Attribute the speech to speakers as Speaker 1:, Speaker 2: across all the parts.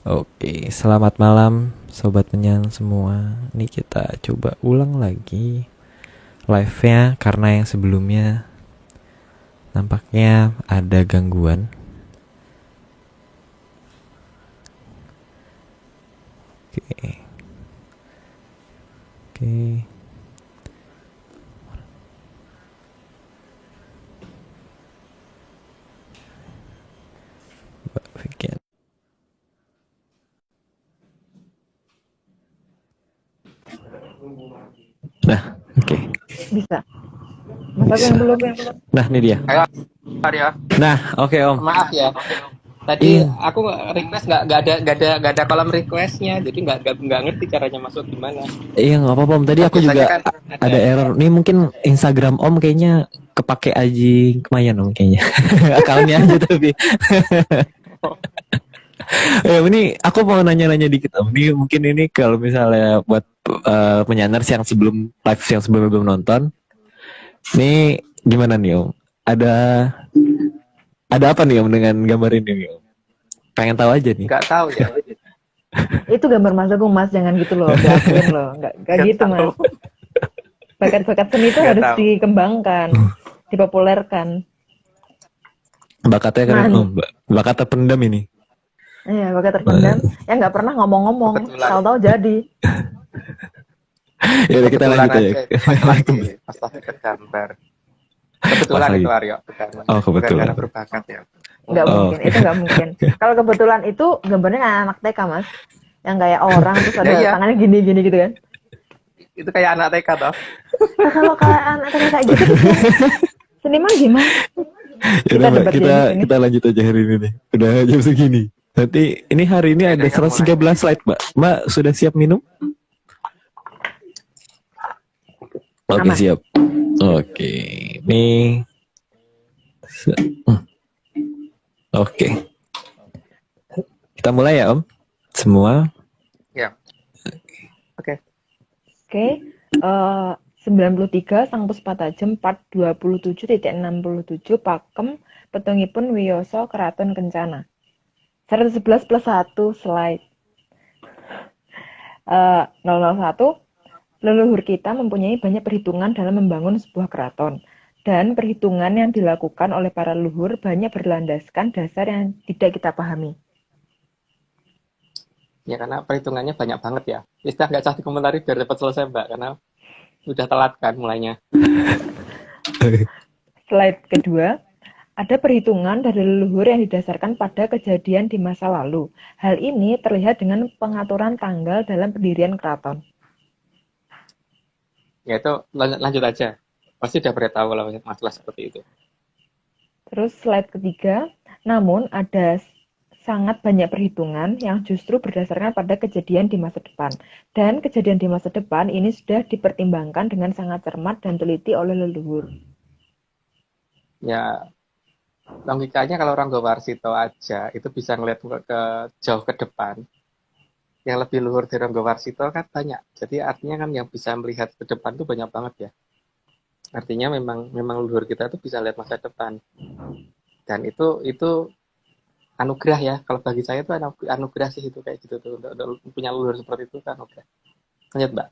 Speaker 1: Oke, selamat malam sobat penyan semua. Ini kita coba ulang lagi live-nya karena yang sebelumnya nampaknya ada gangguan. Oke. Oke. Mbak Vicky. Nah, oke.
Speaker 2: Bisa. Mas aku
Speaker 1: Bisa.
Speaker 2: yang belum.
Speaker 1: Nah, ini dia.
Speaker 3: Ayo, Arya.
Speaker 1: Nah, oke Om.
Speaker 3: Maaf ya. Tadi
Speaker 1: Iya.
Speaker 3: aku request nggak ada kolom requestnya, jadi nggak ngerti caranya masuk gimana.
Speaker 1: Iya, nggak apa-apa Om. Tadi
Speaker 3: Kan
Speaker 1: aku
Speaker 3: biasanya
Speaker 1: juga
Speaker 3: kan
Speaker 1: ada
Speaker 3: ada.
Speaker 1: error. Nih mungkin Instagram Om kayaknya kepake Aji Kemayan Om kayaknya. Akalnya aja tapi. Ini aku mau nanya-nanya dikit Om. Ini mungkin ini kalau misalnya buat penyanners yang sebelum live yang sebelumnya belum nonton, ini gimana nih Om? Ada ada apa nih Om dengan gambar ini nih Om? Pengen tahu aja nih.
Speaker 3: Nggak tahu ya.
Speaker 2: Itu gambar Mas Agung, Mas, jangan gitu loh, diakuin loh. Nggak
Speaker 3: Nggak
Speaker 2: gitu,
Speaker 3: tahu.
Speaker 2: Mas. Bakat-bakat seni itu
Speaker 3: Nggak
Speaker 2: harus
Speaker 3: tahu.
Speaker 2: dikembangkan, dipopulerkan.
Speaker 1: Bakatnya keren Om. Bakatnya pendam ini.
Speaker 2: Iya, bakat terpendam. Ya nggak pernah ngomong-ngomong,
Speaker 3: Kebetulan.
Speaker 2: tahu-tahu jadi.
Speaker 1: Ya udah kita
Speaker 3: Kebetulan
Speaker 1: lanjut aja.
Speaker 3: aja pas lagi ke gambar.
Speaker 1: Pas
Speaker 3: Kebetulan
Speaker 1: lagi.
Speaker 3: itu Aryo,
Speaker 1: Oh,
Speaker 3: bukan
Speaker 1: kebetulan.
Speaker 3: karena berbakat ya.
Speaker 2: Nggak
Speaker 1: Oh,
Speaker 2: mungkin, itu nggak mungkin. Kalau kebetulan itu gambarnya anak TK, Mas. Yang kayak orang, terus ada
Speaker 3: Iya.
Speaker 2: tangannya gini-gini gitu kan.
Speaker 3: Itu kayak anak TK toh.
Speaker 2: Nah, kalau anak TK kayak gitu, seniman gimana?
Speaker 1: Yaudah, Mbak,
Speaker 2: debat
Speaker 1: kita
Speaker 2: ya di sini.
Speaker 1: kita lanjut aja hari ini nih. Udah jam segini. Nanti ini hari ini ada 113 slide, Mbak. Mbak sudah siap minum? Oke,
Speaker 2: Aman.
Speaker 1: siap. Oke. Nih. Oke. Kita mulai ya, Om. Semua.
Speaker 3: Ya. Oke.
Speaker 2: Oke, 93 Sang Puspatajem part 27.67 Pakem Petungipun Wiyoso Keraton Kencana. 111 plus 1 slide. 001 Leluhur kita mempunyai banyak perhitungan dalam membangun sebuah keraton. Dan perhitungan yang dilakukan oleh para leluhur banyak berlandaskan dasar yang tidak kita pahami.
Speaker 3: Ya karena perhitungannya banyak banget ya. Istilah nggak cah dikomentari biar cepat selesai Mbak, karena udah telat kan mulainya.
Speaker 2: Slide kedua, ada perhitungan dari leluhur yang didasarkan pada kejadian di masa lalu. Hal ini terlihat dengan pengaturan tanggal dalam pendirian keraton.
Speaker 3: Ya itu lanjut aja. Pasti udah pernah tahu kalau masalah seperti itu.
Speaker 2: Terus slide ketiga, namun ada sangat banyak perhitungan yang justru berdasarkan pada kejadian di masa depan. Dan kejadian di masa depan ini sudah dipertimbangkan dengan sangat cermat dan teliti oleh leluhur.
Speaker 3: Ya logikanya kalau orang Warsito aja itu bisa ngeliat ke jauh ke depan. Yang lebih luhur dari orang Warsito kan banyak. Jadi artinya kan yang bisa melihat ke depan tuh banyak banget ya. Artinya memang luhur kita tuh bisa lihat masa depan. Dan itu anugerah ya. Kalau bagi saya itu anugerah sih itu kayak gitu tuh. Udah punya luhur seperti itu kan anugerah. Lanjut Mbak.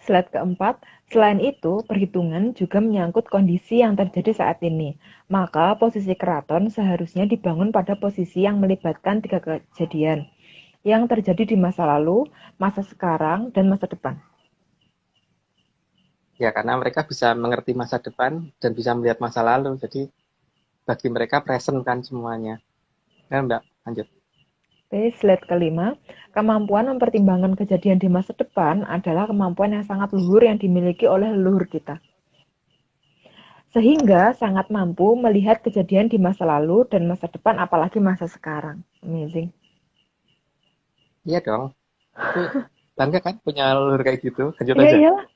Speaker 2: Slide keempat, selain itu, perhitungan juga menyangkut kondisi yang terjadi saat ini. Maka posisi keraton seharusnya dibangun pada posisi yang melibatkan 3 kejadian yang terjadi di masa lalu, masa sekarang, dan masa depan.
Speaker 3: Ya karena mereka bisa mengerti masa depan dan bisa melihat masa lalu. Jadi bagi mereka present kan semuanya. Ya Mbak, lanjut.
Speaker 2: Oke, slide kelima, kemampuan mempertimbangkan kejadian di masa depan adalah kemampuan yang sangat luhur yang dimiliki oleh leluhur kita. Sehingga sangat mampu melihat kejadian di masa lalu dan masa depan apalagi masa sekarang. Amazing.
Speaker 3: Iya dong. Itu bangga kan punya leluhur kayak gitu. Lanjut
Speaker 2: Iya,
Speaker 3: aja.
Speaker 2: iyalah.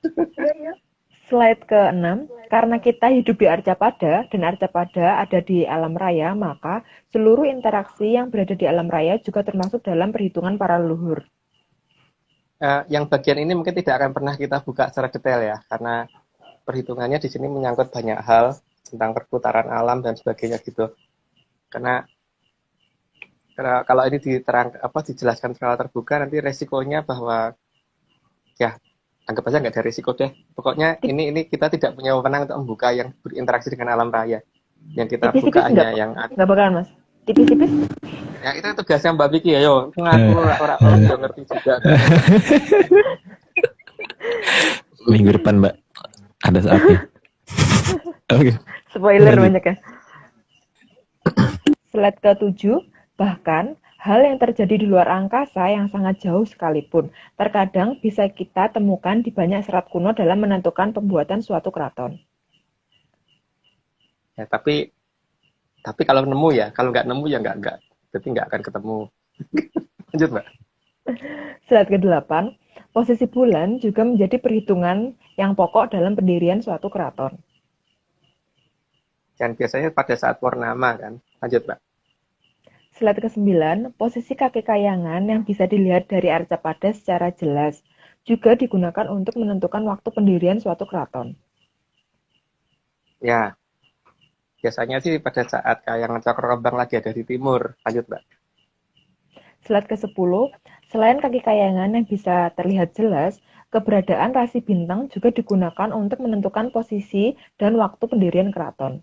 Speaker 2: Slide ke-6, karena kita hidup di Arcapada dan Arcapada ada di alam raya, maka seluruh interaksi yang berada di alam raya juga termasuk dalam perhitungan para leluhur.
Speaker 3: Yang bagian ini mungkin tidak akan pernah kita buka secara detail ya, karena perhitungannya di sini menyangkut banyak hal tentang perputaran alam dan sebagainya gitu. Karena Karena kalau ini dijelaskan secara terbuka, nanti resikonya bahwa ya anggap aja nggak ada resiko deh. Pokoknya ini kita tidak punya wewenang untuk membuka yang berinteraksi dengan alam raya. Yang kita
Speaker 2: Tipis-tipis
Speaker 3: buka hanya
Speaker 2: nggak?
Speaker 3: yang
Speaker 2: Nggak bakalan, Mas. Tipis-tipis?
Speaker 3: ya itu tugasnya Mbak Vicky ya, yo ngaku orang udah ngerti juga.
Speaker 1: Minggu depan Mbak ada saatnya. Oke.
Speaker 2: Spoiler
Speaker 1: Lanjut.
Speaker 2: banyak ya. Slide ke-7, bahkan hal yang terjadi di luar angkasa yang sangat jauh sekalipun, terkadang bisa kita temukan di banyak serat kuno dalam menentukan pembuatan suatu keraton.
Speaker 3: Ya, tapi kalau nemu ya, kalau nggak nemu ya nggak, berarti nggak akan ketemu. Lanjut Mbak.
Speaker 2: Slide ke-8, posisi bulan juga menjadi perhitungan yang pokok dalam pendirian suatu keraton.
Speaker 3: Dan biasanya pada saat purnama kan. Lanjut Mbak.
Speaker 2: Slide ke-9, posisi kaki kayangan yang bisa dilihat dari arcapada secara jelas juga digunakan untuk menentukan waktu pendirian suatu keraton.
Speaker 3: Ya, biasanya sih pada saat kayangan Cakra Kembang lagi ada di timur. Lanjut Mbak.
Speaker 2: Slide ke-10, selain kaki kayangan yang bisa terlihat jelas, keberadaan rasi bintang juga digunakan untuk menentukan posisi dan waktu pendirian keraton.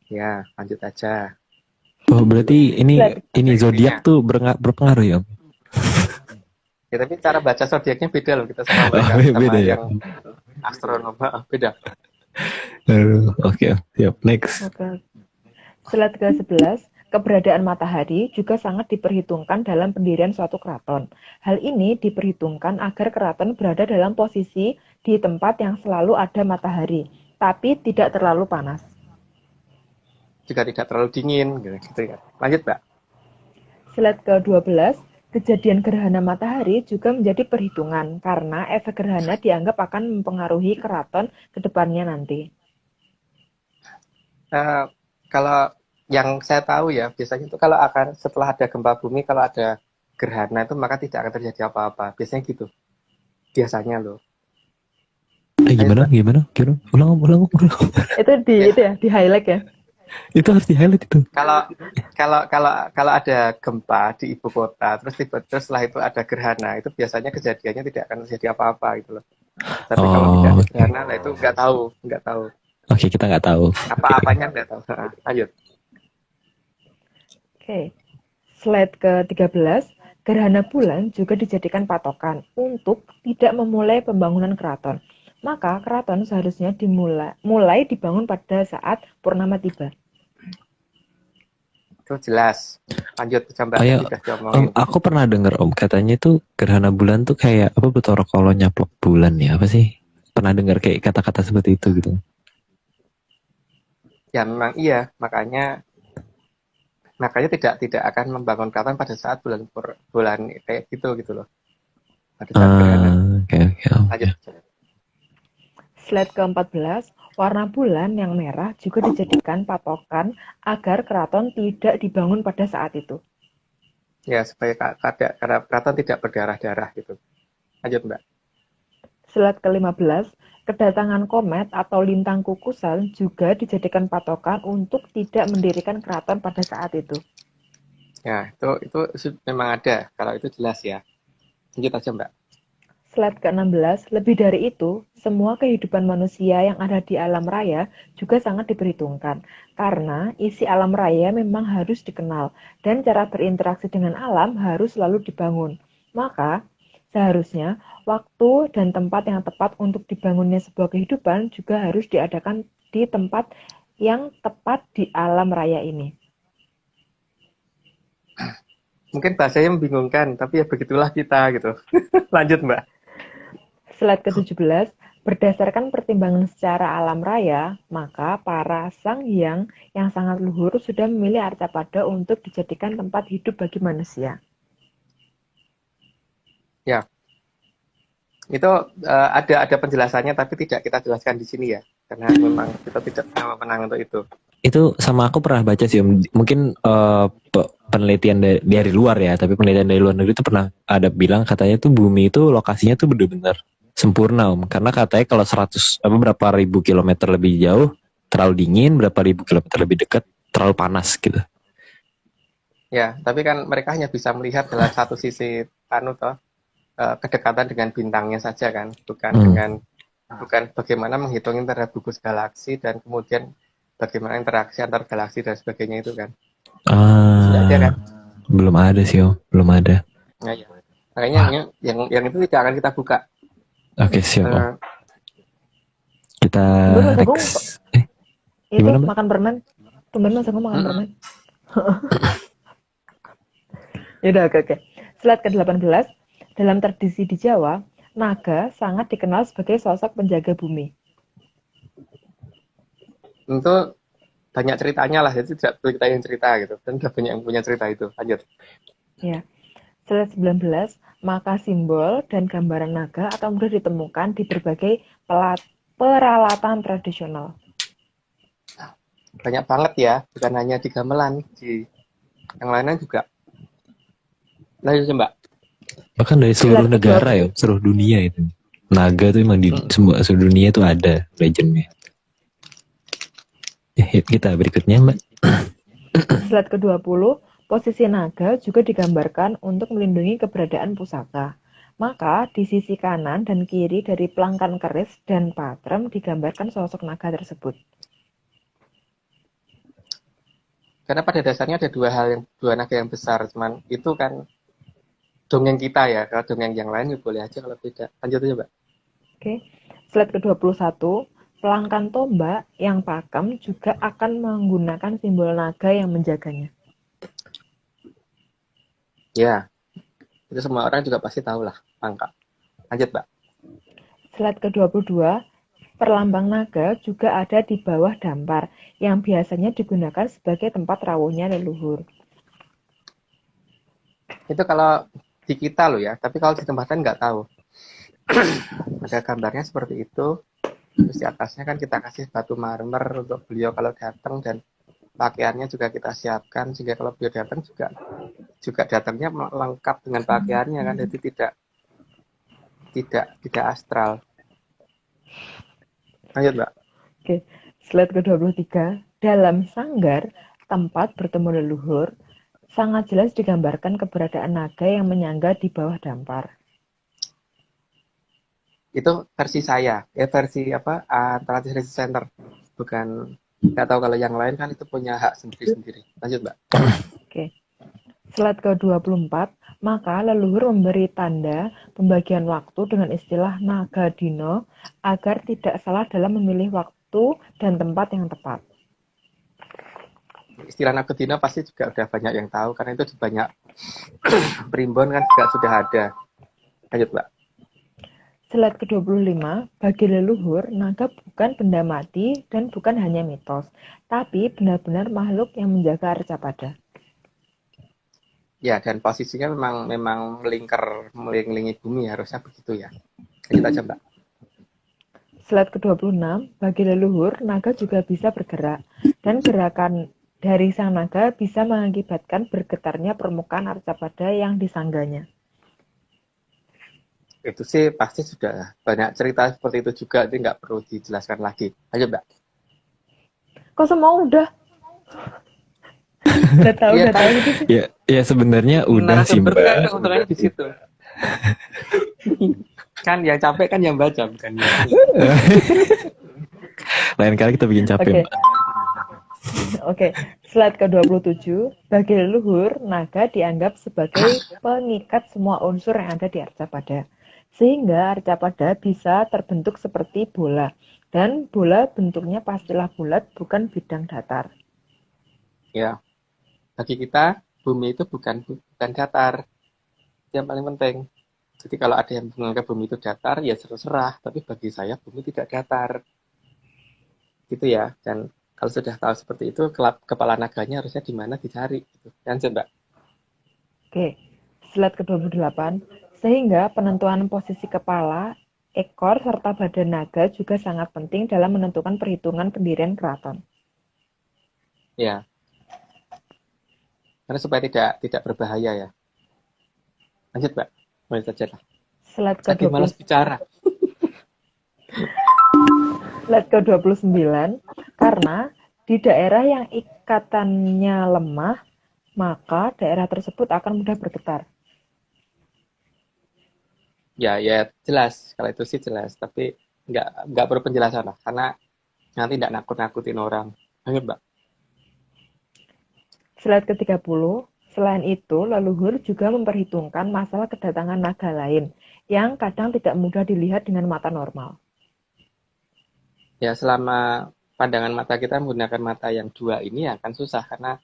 Speaker 3: Ya, lanjut aja.
Speaker 1: Oh, berarti ini zodiak tuh berpengaruh ya?
Speaker 3: Ya, tapi cara baca zodiaknya beda loh kita sama mereka,
Speaker 1: Oh,
Speaker 3: sama
Speaker 1: beda ya?
Speaker 3: yang astronom. Beda.
Speaker 1: Oke, siap. Next.
Speaker 2: Oke. Slide ke-11, keberadaan matahari juga sangat diperhitungkan dalam pendirian suatu keraton. Hal ini diperhitungkan agar keraton berada dalam posisi di tempat yang selalu ada matahari, tapi tidak terlalu panas.
Speaker 3: Juga tidak terlalu dingin gitu ya. Lanjut Mbak.
Speaker 2: Slide ke-12, kejadian gerhana matahari juga menjadi perhitungan karena efek gerhana dianggap akan mempengaruhi keraton ke depannya nanti.
Speaker 3: Kalau yang saya tahu ya, biasanya itu kalau akan setelah ada gempa bumi, kalau ada gerhana itu maka tidak akan terjadi apa-apa. Biasanya gitu. Biasanya loh.
Speaker 1: Gimana? Ulang.
Speaker 2: Itu di highlight ya.
Speaker 1: Itu harus di-highlight itu.
Speaker 3: Kalau ada gempa di ibu kota, terus setelah itu ada gerhana, itu biasanya kejadiannya tidak akan terjadi apa-apa gitu loh. Tapi kalau tidak ada gerhana, nah itu nggak tahu.
Speaker 1: Oke, kita nggak tahu.
Speaker 3: Apa-apanya nggak tahu. Lanjut.
Speaker 2: Oke. Slide ke-13, gerhana bulan juga dijadikan patokan untuk tidak memulai pembangunan keraton. Maka keraton seharusnya mulai dibangun pada saat purnama tiba.
Speaker 3: Itu jelas. Lanjut coba.
Speaker 1: Aku pernah dengar Om, katanya itu gerhana bulan tuh kayak apa Bathara Kala nyaplok bulan ya, apa sih? Pernah dengar kayak kata-kata seperti itu gitu.
Speaker 3: Ya memang iya, makanya tidak akan membangun keraton pada saat bulan kayak gitu loh. Pada saat gerhana.
Speaker 1: Oke.
Speaker 3: Lanjut.
Speaker 2: Slide ke-14, warna bulan yang merah juga dijadikan patokan agar keraton tidak dibangun pada saat itu.
Speaker 3: Ya, supaya keraton tidak berdarah-darah gitu. Lanjut, Mbak.
Speaker 2: Slide ke-15, kedatangan komet atau lintang kukusan juga dijadikan patokan untuk tidak mendirikan keraton pada saat itu.
Speaker 3: Ya, itu memang ada. Kalau itu jelas ya. Lanjut aja, Mbak.
Speaker 2: Slide ke-16, lebih dari itu, semua kehidupan manusia yang ada di alam raya juga sangat diperhitungkan, karena isi alam raya memang harus dikenal, dan cara berinteraksi dengan alam harus selalu dibangun. Maka, seharusnya waktu dan tempat yang tepat untuk dibangunnya sebuah kehidupan juga harus diadakan di tempat yang tepat di alam raya ini.
Speaker 3: Mungkin bahasanya membingungkan, tapi ya begitulah kita gitu. Lanjut, Mbak.
Speaker 2: Slide ke-17, berdasarkan pertimbangan secara alam raya, maka para sang hyang yang sangat luhur sudah memilih Arcapada untuk dijadikan tempat hidup bagi manusia.
Speaker 3: Ya, itu ada penjelasannya, tapi tidak kita jelaskan di sini ya, karena memang kita tidak punya wewenang untuk itu.
Speaker 1: Itu sama aku pernah baca sih, mungkin penelitian dari luar ya, tapi penelitian dari luar negeri itu pernah ada bilang katanya tuh bumi itu lokasinya tuh benar-benar sempurna Om, karena katanya kalau berapa ribu kilometer lebih jauh terlalu dingin, berapa ribu kilometer lebih dekat terlalu panas gitu.
Speaker 3: Ya, tapi kan mereka hanya bisa melihat dalam satu sisi kedekatan dengan bintangnya saja kan, bukan bagaimana menghitung terhadap gugus galaksi dan kemudian bagaimana interaksi antar galaksi dan sebagainya itu kan. Sudah ada kan?
Speaker 1: Belum ada sih, Om. Belum ada.
Speaker 3: Nah, ya. Makanya yang itu tidak akan kita buka.
Speaker 1: Oke, siap, Om. Kita
Speaker 2: Mas Agung,
Speaker 1: next.
Speaker 2: itu
Speaker 1: Gimana, Mbak?
Speaker 2: makan permen. Tumben Mas Agung makan permen. Yaudah, oke. Slide ke-18. Dalam tradisi di Jawa, naga sangat dikenal sebagai sosok penjaga bumi.
Speaker 3: Itu banyak ceritanya lah, jadi tidak perlu kita yang cerita gitu. Dan sudah banyak yang punya cerita itu. Lanjut.
Speaker 2: Ya. Slide 19, maka simbol dan gambaran naga akan mudah ditemukan di berbagai peralatan tradisional.
Speaker 3: Banyak banget ya, bukan hanya di gamelan, di yang lainnya juga. Lanjut, Mbak.
Speaker 1: Bahkan dari seluruh negara ya, seluruh dunia itu. Naga tuh emang di seluruh dunia itu ada legendnya. Kita berikutnya, Mbak.
Speaker 2: Slide ke-20, posisi naga juga digambarkan untuk melindungi keberadaan pusaka. Maka di sisi kanan dan kiri dari pelangkan keris dan patrem digambarkan sosok naga tersebut.
Speaker 3: Karena pada dasarnya ada dua naga yang besar, cuman itu kan dongeng kita ya. Kalau dongeng yang lain ya boleh aja kalau beda. Lanjut aja, Mbak.
Speaker 2: Oke. Slide ke-21, pelangkan tombak yang pakem juga akan menggunakan simbol naga yang menjaganya.
Speaker 3: Ya, itu semua orang juga pasti tahu lah, angka. Lanjut, Mbak.
Speaker 2: Slide ke-22, perlambang naga juga ada di bawah dampar, yang biasanya digunakan sebagai tempat rawuhnya leluhur.
Speaker 3: Itu kalau di kita loh ya, tapi kalau di tempat lain nggak tahu. Ada gambarnya seperti itu, terus di atasnya kan kita kasih batu marmer untuk beliau kalau datang dan pakaiannya juga kita siapkan sehingga kalau beliau datang juga datangnya lengkap dengan pakaiannya kan, jadi tidak astral. Lanjut, Mbak.
Speaker 2: Oke, slide ke-23, dalam sanggar tempat bertemu leluhur sangat jelas digambarkan keberadaan naga yang menyangga di bawah dampar.
Speaker 3: Itu versi saya, versi Translation Center, bukan, nggak tahu kalau yang lain kan itu punya hak sendiri-sendiri. Lanjut, Mbak.
Speaker 2: Oke. Slide ke-24, maka leluhur memberi tanda pembagian waktu dengan istilah naga dino agar tidak salah dalam memilih waktu dan tempat yang tepat.
Speaker 3: Istilah naga dino pasti juga udah banyak yang tahu karena itu di banyak primbon kan juga sudah ada. Lanjut, Mbak.
Speaker 2: Slide ke-25, bagi leluhur, naga bukan benda mati dan bukan hanya mitos, tapi benar-benar makhluk yang menjaga Arcapada.
Speaker 3: Ya, dan posisinya memang mengelilingi bumi, harusnya begitu ya. Lanjut aja, Mbak.
Speaker 2: Slide ke-26, bagi leluhur, naga juga bisa bergerak, dan gerakan dari sang naga bisa mengakibatkan bergetarnya permukaan Arcapada yang disangganya.
Speaker 3: Itu sih pasti sudah banyak cerita seperti itu juga, jadi nggak perlu dijelaskan lagi. Lanjut, Mbak.
Speaker 2: Kok semua udah? Udah tahu gitu sih.
Speaker 1: Ya sebenarnya udah sih, Mbak.
Speaker 3: Keuntungannya di situ. Kan yang capek kan yang baca, bukan yang
Speaker 1: Lain kali kita bikin capek, Mbak.
Speaker 2: Oke, slide ke-27, bagi leluhur, naga dianggap sebagai pengikat semua unsur yang ada di Arcapada. Sehingga Arcapada bisa terbentuk seperti bola. Dan bola bentuknya pastilah bulat, bukan bidang datar.
Speaker 3: Ya, bagi kita bumi itu bukan datar. Yang paling penting. Jadi kalau ada yang menganggap bumi itu datar, ya serah. Tapi bagi saya bumi tidak datar. Gitu ya. Dan kalau sudah tahu seperti itu, kepala naganya harusnya di mana dicari. Gitu. Lanjut, Mbak.
Speaker 2: Oke, slide ke-28. Sehingga penentuan posisi kepala, ekor, serta badan naga juga sangat penting dalam menentukan perhitungan pendirian keraton.
Speaker 3: Ya. Karena supaya tidak berbahaya ya. Lanjut, Mbak. Lanjut saja lah.
Speaker 2: Slide
Speaker 3: Lagi malas bicara.
Speaker 2: Slide ke-29, karena di daerah yang ikatannya lemah, maka daerah tersebut akan mudah bergetar.
Speaker 3: Ya, ya jelas. Kalau itu sih jelas. Tapi nggak perlu penjelasan lah. Karena nanti nggak nakut-nakutin orang. Lanjut, Mbak.
Speaker 2: Slide ke-30, selain itu, leluhur juga memperhitungkan masalah kedatangan naga lain yang kadang tidak mudah dilihat dengan mata normal.
Speaker 3: Ya, selama pandangan mata kita menggunakan mata yang dua ini ya akan susah. Karena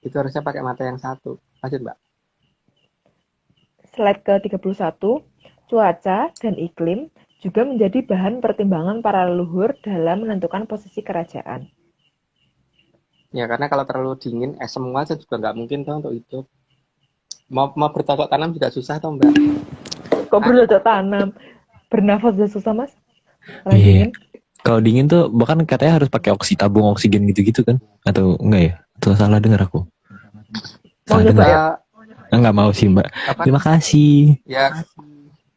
Speaker 3: itu harusnya pakai mata yang satu. Lanjut, Mbak.
Speaker 2: Slide ke-31, cuaca dan iklim juga menjadi bahan pertimbangan para leluhur dalam menentukan posisi kerajaan.
Speaker 3: Ya, karena kalau terlalu dingin, semua aja juga nggak mungkin tuh untuk hidup. Mau bercocok tanam juga susah tuh, Mbak.
Speaker 2: Kok bercocok tanam? Bernafas sudah susah, Mas? Kalau
Speaker 1: Iya.
Speaker 2: dingin?
Speaker 1: Kalau dingin tuh bahkan katanya harus pakai tabung oksigen gitu-gitu kan? Atau enggak ya? Atau salah dengar aku?
Speaker 2: Mau
Speaker 1: Salah
Speaker 2: nyoba
Speaker 1: dengar.
Speaker 2: ya?
Speaker 1: Enggak mau sih, Mbak.
Speaker 3: Apa?
Speaker 1: Terima kasih.
Speaker 3: Ya,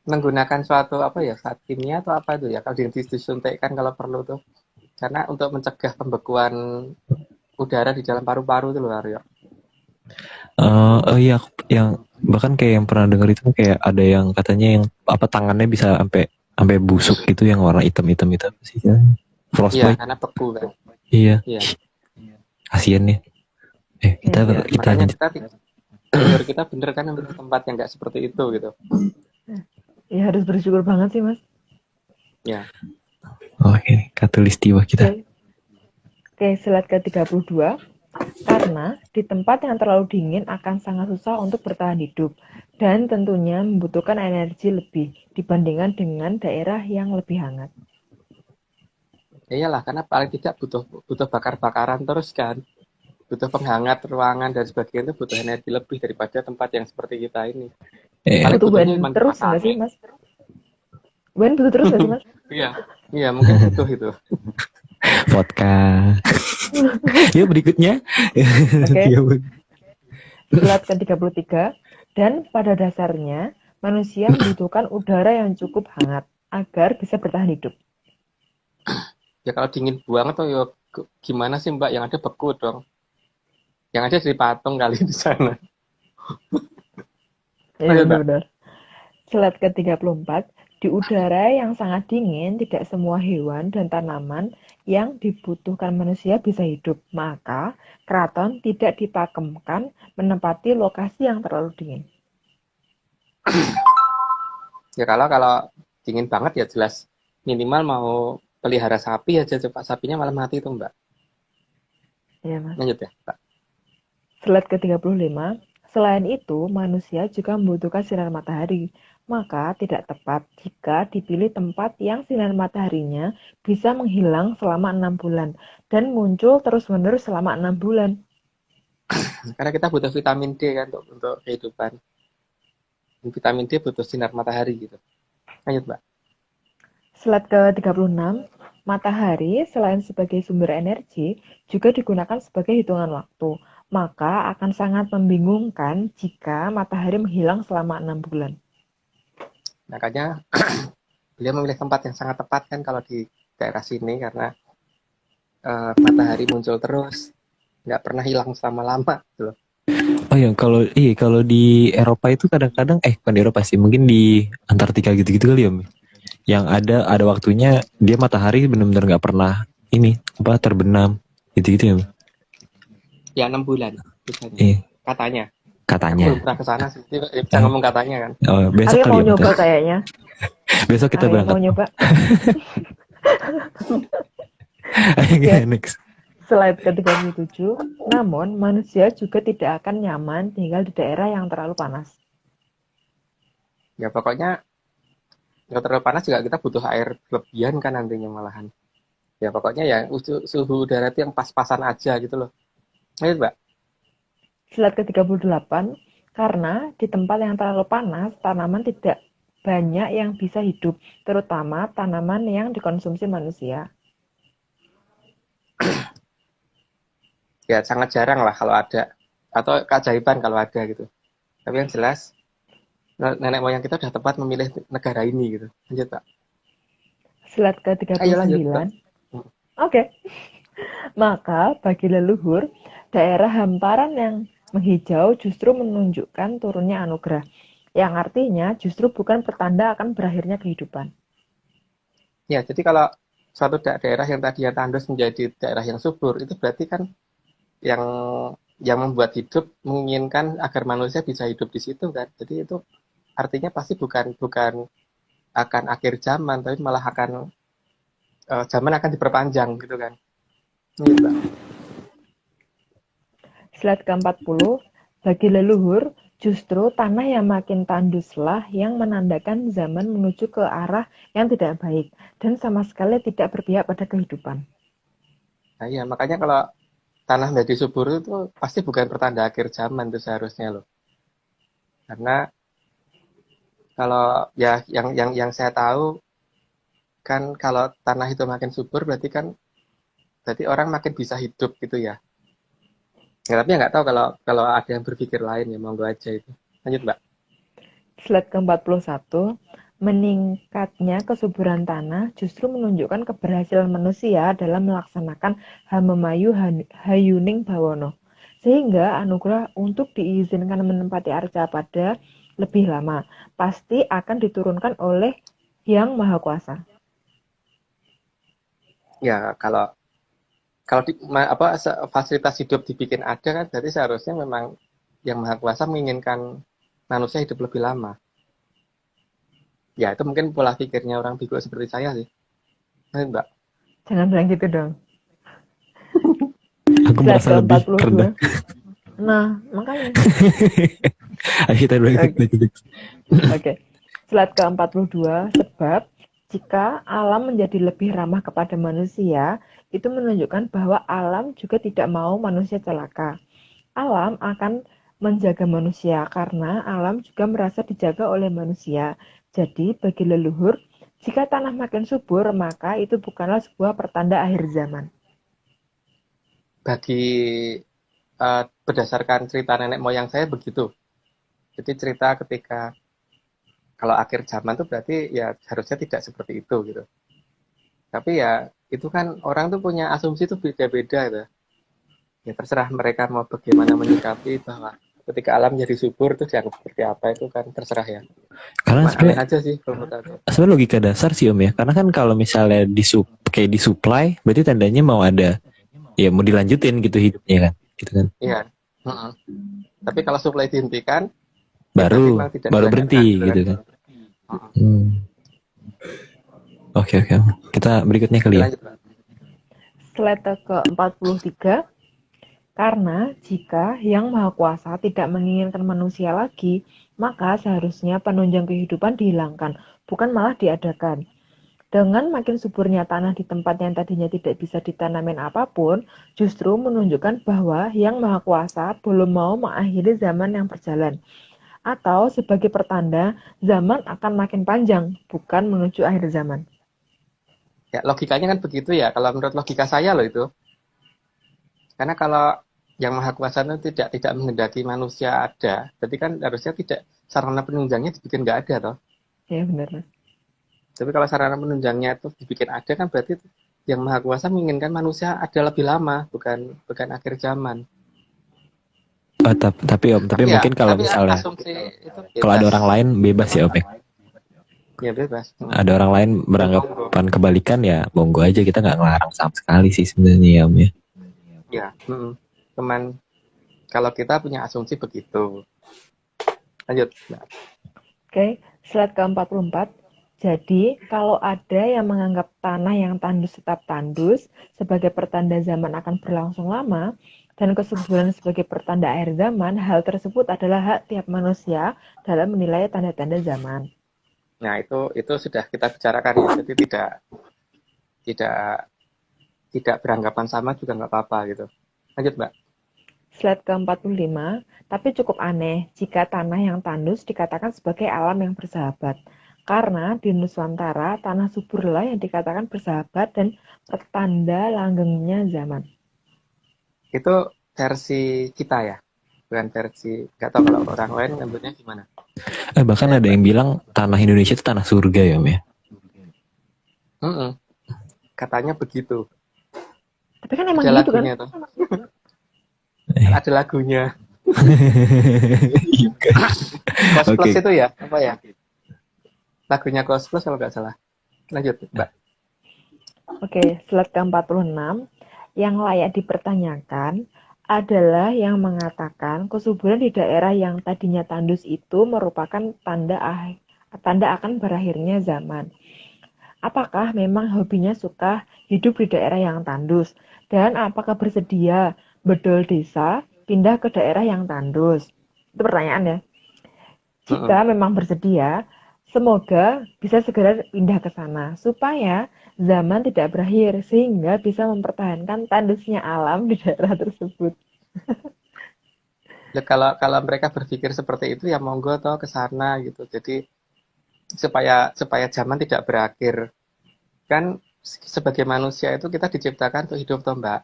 Speaker 3: menggunakan suatu apa ya, zat kimia atau apa itu ya, kalau disuntikkan kalau perlu tuh. Karena untuk mencegah pembekuan udara di dalam paru-paru itu loh, Aryo.
Speaker 1: Oh iya, yang bahkan kayak yang pernah dengar itu kayak ada yang katanya yang apa tangannya bisa sampai busuk gitu yang warna hitam-hitam itu apa sih?
Speaker 3: Iya,
Speaker 1: Frostbite.
Speaker 3: karena beku kan.
Speaker 1: Iya,
Speaker 3: Iya.
Speaker 1: kasian nih. Kita
Speaker 2: Iya.
Speaker 1: kita
Speaker 3: Makanya
Speaker 1: lanjut.
Speaker 3: kita tidur kita bener kan ambil tempat yang nggak seperti itu gitu.
Speaker 2: Ya harus bersyukur banget sih, Mas.
Speaker 3: Ya.
Speaker 1: Oke, katulistiwa kita.
Speaker 2: Oke, slide ke-32. Karena di tempat yang terlalu dingin akan sangat susah untuk bertahan hidup dan tentunya membutuhkan energi lebih dibandingkan dengan daerah yang lebih hangat.
Speaker 3: Ya iyalah, karena paling tidak butuh bakar-bakaran terus kan. Butuh penghangat ruangan dan sebagainya, itu butuh energi lebih daripada tempat yang seperti kita ini. Paling
Speaker 2: Butuh
Speaker 3: butuhnya
Speaker 2: WN
Speaker 3: cuma
Speaker 2: terus nggak sih,
Speaker 3: angin.
Speaker 2: Mas? WN butuh terus nggak sih, Mas?
Speaker 3: Iya, mungkin butuh itu.
Speaker 1: Vodka. Yuk berikutnya.
Speaker 2: Oke.
Speaker 1: Iya,
Speaker 2: Slide ke-33. Dan pada dasarnya, manusia membutuhkan udara yang cukup hangat agar bisa bertahan hidup.
Speaker 3: Ya kalau dingin banget tuh ya gimana sih Mbak, yang ada beku dong. Yang ada jadi patung kali di sana.
Speaker 2: Ya, benar-benar. Slide ke-34. Di udara yang sangat dingin, tidak semua hewan dan tanaman yang dibutuhkan manusia bisa hidup. Maka, keraton tidak dipakemkan menempati lokasi yang terlalu dingin.
Speaker 3: Ya kalau dingin banget ya jelas minimal mau pelihara sapi aja, cepat sapinya malah mati tuh Mbak.
Speaker 2: Ya, Mas.
Speaker 3: Lanjut ya Mbak.
Speaker 2: Slide ke-35. Selain itu, manusia juga membutuhkan sinar matahari. Maka tidak tepat jika dipilih tempat yang sinar mataharinya bisa menghilang selama 6 bulan dan muncul terus-menerus selama 6 bulan.
Speaker 3: Karena kita butuh vitamin D kan untuk kehidupan. Vitamin D butuh sinar matahari gitu. Lanjut Mbak.
Speaker 2: Slide ke-36. Matahari selain sebagai sumber energi juga digunakan sebagai hitungan waktu. Maka akan sangat membingungkan jika matahari menghilang selama 6 bulan.
Speaker 3: Makanya beliau memilih tempat yang sangat tepat kan kalau di daerah sini karena matahari muncul terus, nggak pernah hilang selama-lama gitu loh.
Speaker 1: Oh ya, kalau di Eropa itu kadang-kadang bukan di Eropa sih, mungkin di Antartika gitu-gitu kali ya, Mi. Yang ada waktunya dia matahari benar-benar nggak pernah terbenam gitu-gitu ya, Mi.
Speaker 3: Ya 6 bulan misalnya. Katanya.
Speaker 1: Katanya.
Speaker 3: Aku belum pernah ke sana sih. Bisa ngomong katanya kan.
Speaker 1: Oh, besok
Speaker 2: Arya
Speaker 1: kali
Speaker 2: mau
Speaker 1: ya,
Speaker 2: nyoba kayaknya.
Speaker 1: Besok kita
Speaker 2: Arya
Speaker 1: berangkat.
Speaker 2: mau nyoba.
Speaker 1: Ayo, next.
Speaker 2: Slide ke-37. Namun, manusia juga tidak akan nyaman tinggal di daerah yang terlalu panas.
Speaker 3: Ya pokoknya nggak terlalu panas juga kita butuh air berlebihan kan nantinya malahan. Ya pokoknya ya suhu udara itu yang pas-pasan aja gitu loh. Ayo Mbak.
Speaker 2: Slide ke-38. Karena di tempat yang terlalu panas, tanaman tidak banyak yang bisa hidup, terutama tanaman yang dikonsumsi manusia.
Speaker 3: Ya sangat jarang lah kalau ada. Atau keajaiban kalau ada gitu. Tapi yang jelas nenek moyang kita sudah tepat memilih negara ini gitu. Lanjut Pak.
Speaker 2: Slide ke-39. Oke. Maka bagi leluhur, daerah hamparan yang Menghijau justru menunjukkan turunnya anugerah, yang artinya justru bukan pertanda akan berakhirnya kehidupan.
Speaker 3: Ya, jadi kalau suatu daerah yang tadinya tandus menjadi daerah yang subur, itu berarti kan yang membuat hidup menginginkan agar manusia bisa hidup di situ kan. Jadi itu artinya pasti bukan bukan akan akhir zaman, tapi malah akan zaman akan diperpanjang gitu kan. Gitu, Mbak.
Speaker 2: Slide ke-40, bagi leluhur, justru tanah yang makin tanduslah yang menandakan zaman menuju ke arah yang tidak baik dan sama sekali tidak berpihak pada kehidupan.
Speaker 3: Nah iya, makanya kalau tanah menjadi subur itu pasti bukan pertanda akhir zaman itu seharusnya loh. Karena kalau ya yang saya tahu kan kalau tanah itu makin subur berarti orang makin bisa hidup gitu ya. Ya, tapi nggak tahu kalau ada yang berpikir lain ya monggo aja itu. Lanjut Mbak.
Speaker 2: Slide ke-41, meningkatnya kesuburan tanah justru menunjukkan keberhasilan manusia dalam melaksanakan Hamemayu Hayuning Bawono, sehingga anugerah untuk diizinkan menempati arca pada lebih lama pasti akan diturunkan oleh Yang Maha Kuasa.
Speaker 3: Ya kalau fasilitas hidup dibikin ada kan berarti seharusnya memang yang Maha Kuasa menginginkan manusia hidup lebih lama. Ya itu mungkin pola pikirnya orang biku seperti saya sih. Lanjut Mbak.
Speaker 2: Jangan bilang gitu dong.
Speaker 1: Aku
Speaker 2: Slide
Speaker 1: merasa lebih rendah.
Speaker 2: ke-42. Nah, makanya.
Speaker 1: Ayo kita lanjut.
Speaker 2: Oke. Slide ke-42, sebab jika alam menjadi lebih ramah kepada manusia, itu menunjukkan bahwa alam juga tidak mau manusia celaka. Alam akan menjaga manusia karena alam juga merasa dijaga oleh manusia. Jadi, bagi leluhur, jika tanah makin subur, maka itu bukanlah sebuah pertanda akhir zaman.
Speaker 3: Bagi berdasarkan cerita nenek moyang saya begitu. Jadi cerita ketika kalau akhir zaman tuh berarti ya harusnya tidak seperti itu gitu. Tapi ya itu kan orang tuh punya asumsi tuh beda-beda gitu. Ya terserah mereka mau bagaimana menyikapi bahwa ketika alam jadi subur tuh dianggap seperti apa itu kan terserah ya.
Speaker 1: Karena
Speaker 3: Cuma aneh aja sih kalau menurut aku.
Speaker 1: sebenarnya logika dasar sih Om ya. Karena kan kalau misalnya kayak disuplai, berarti tandanya mau ada ya mau dilanjutin gitu hidupnya kan, gitu kan.
Speaker 3: Iya. Mm-mm. Tapi kalau supply dihentikan, ya berarti
Speaker 1: Baru
Speaker 3: memang tidak
Speaker 1: baru
Speaker 3: dilanjutkan
Speaker 1: berhenti
Speaker 3: gitu
Speaker 1: gitu
Speaker 3: kan.
Speaker 1: kan. Oke. Kita berikutnya kali ya.
Speaker 3: Lanjut, Pak.
Speaker 2: Slide ke-43, karena jika Yang Maha Kuasa tidak menginginkan manusia lagi, maka seharusnya penunjang kehidupan dihilangkan, bukan malah diadakan. Dengan makin suburnya tanah di tempat yang tadinya tidak bisa ditanamin apapun, justru menunjukkan bahwa Yang Maha Kuasa belum mau mengakhiri zaman yang berjalan. Atau sebagai pertanda, zaman akan makin panjang, bukan menuju akhir zaman.
Speaker 3: Ya logikanya kan begitu ya. Kalau menurut logika saya loh itu. Karena kalau yang Maha Kuasa itu tidak menghendaki manusia ada, berarti kan harusnya tidak sarana penunjangnya dibikin nggak ada toh.
Speaker 2: Ya benar.
Speaker 3: Tapi kalau sarana penunjangnya itu dibikin ada kan berarti yang Maha Kuasa menginginkan manusia ada lebih lama, bukan akhir zaman.
Speaker 1: Tapi Om, tapi
Speaker 3: Ya,
Speaker 1: mungkin kalau misalnya
Speaker 3: asumsi itu
Speaker 1: kalau ada
Speaker 3: bebas.
Speaker 1: orang lain bebas ya Om ya.
Speaker 3: Ya bebas.
Speaker 1: Ada orang lain beranggapan kebalikan ya monggo aja, kita nggak ngelarang sama sekali sih sebenarnya ya Om ya.
Speaker 3: Ya, cuman kalau kita punya asumsi begitu. Lanjut. Nah.
Speaker 2: Oke, slide ke-44. Jadi, kalau ada yang menganggap tanah yang tandus tetap tandus sebagai pertanda zaman akan berlangsung lama, dan kesuburan sebagai pertanda akhir zaman, hal tersebut adalah hak tiap manusia dalam menilai tanda-tanda zaman.
Speaker 3: Nah, itu sudah kita bicarakan ya. Jadi tidak beranggapan sama juga nggak apa-apa gitu. Lanjut, Mbak.
Speaker 2: Slide ke-45, tapi cukup aneh jika tanah yang tandus dikatakan sebagai alam yang bersahabat. Karena di Nusantara, tanah suburlah yang dikatakan bersahabat dan pertanda langgengnya zaman.
Speaker 3: Itu versi kita ya, bukan versi, nggak tahu kalau orang lain ngambilnya gimana.
Speaker 1: Bahkan ada yang bilang tanah Indonesia itu tanah surga ya Om ya.
Speaker 3: Katanya begitu.
Speaker 2: Tapi kan emang
Speaker 3: ada
Speaker 2: gitu kan?
Speaker 3: lagunya tuh. Ada lagunya.
Speaker 1: Juga.
Speaker 3: Kos
Speaker 1: Oke.
Speaker 3: Plus itu ya, apa ya? Lagunya Kos Plus kalau nggak salah. Lanjut, Mbak.
Speaker 2: Oke, slide ke-46. Yang layak dipertanyakan adalah yang mengatakan kesuburan di daerah yang tadinya tandus itu merupakan tanda akan berakhirnya zaman. Apakah memang hobinya suka hidup di daerah yang tandus? Dan apakah bersedia bedol desa pindah ke daerah yang tandus? Itu pertanyaan ya. Jika memang bersedia, semoga bisa segera pindah ke sana supaya zaman tidak berakhir sehingga bisa mempertahankan tandusnya alam di daerah tersebut.
Speaker 3: Ya, kalau mereka berpikir seperti itu ya monggo toh ke sana gitu. Jadi supaya zaman tidak berakhir. Kan sebagai manusia itu kita diciptakan untuk hidup toh, Mbak.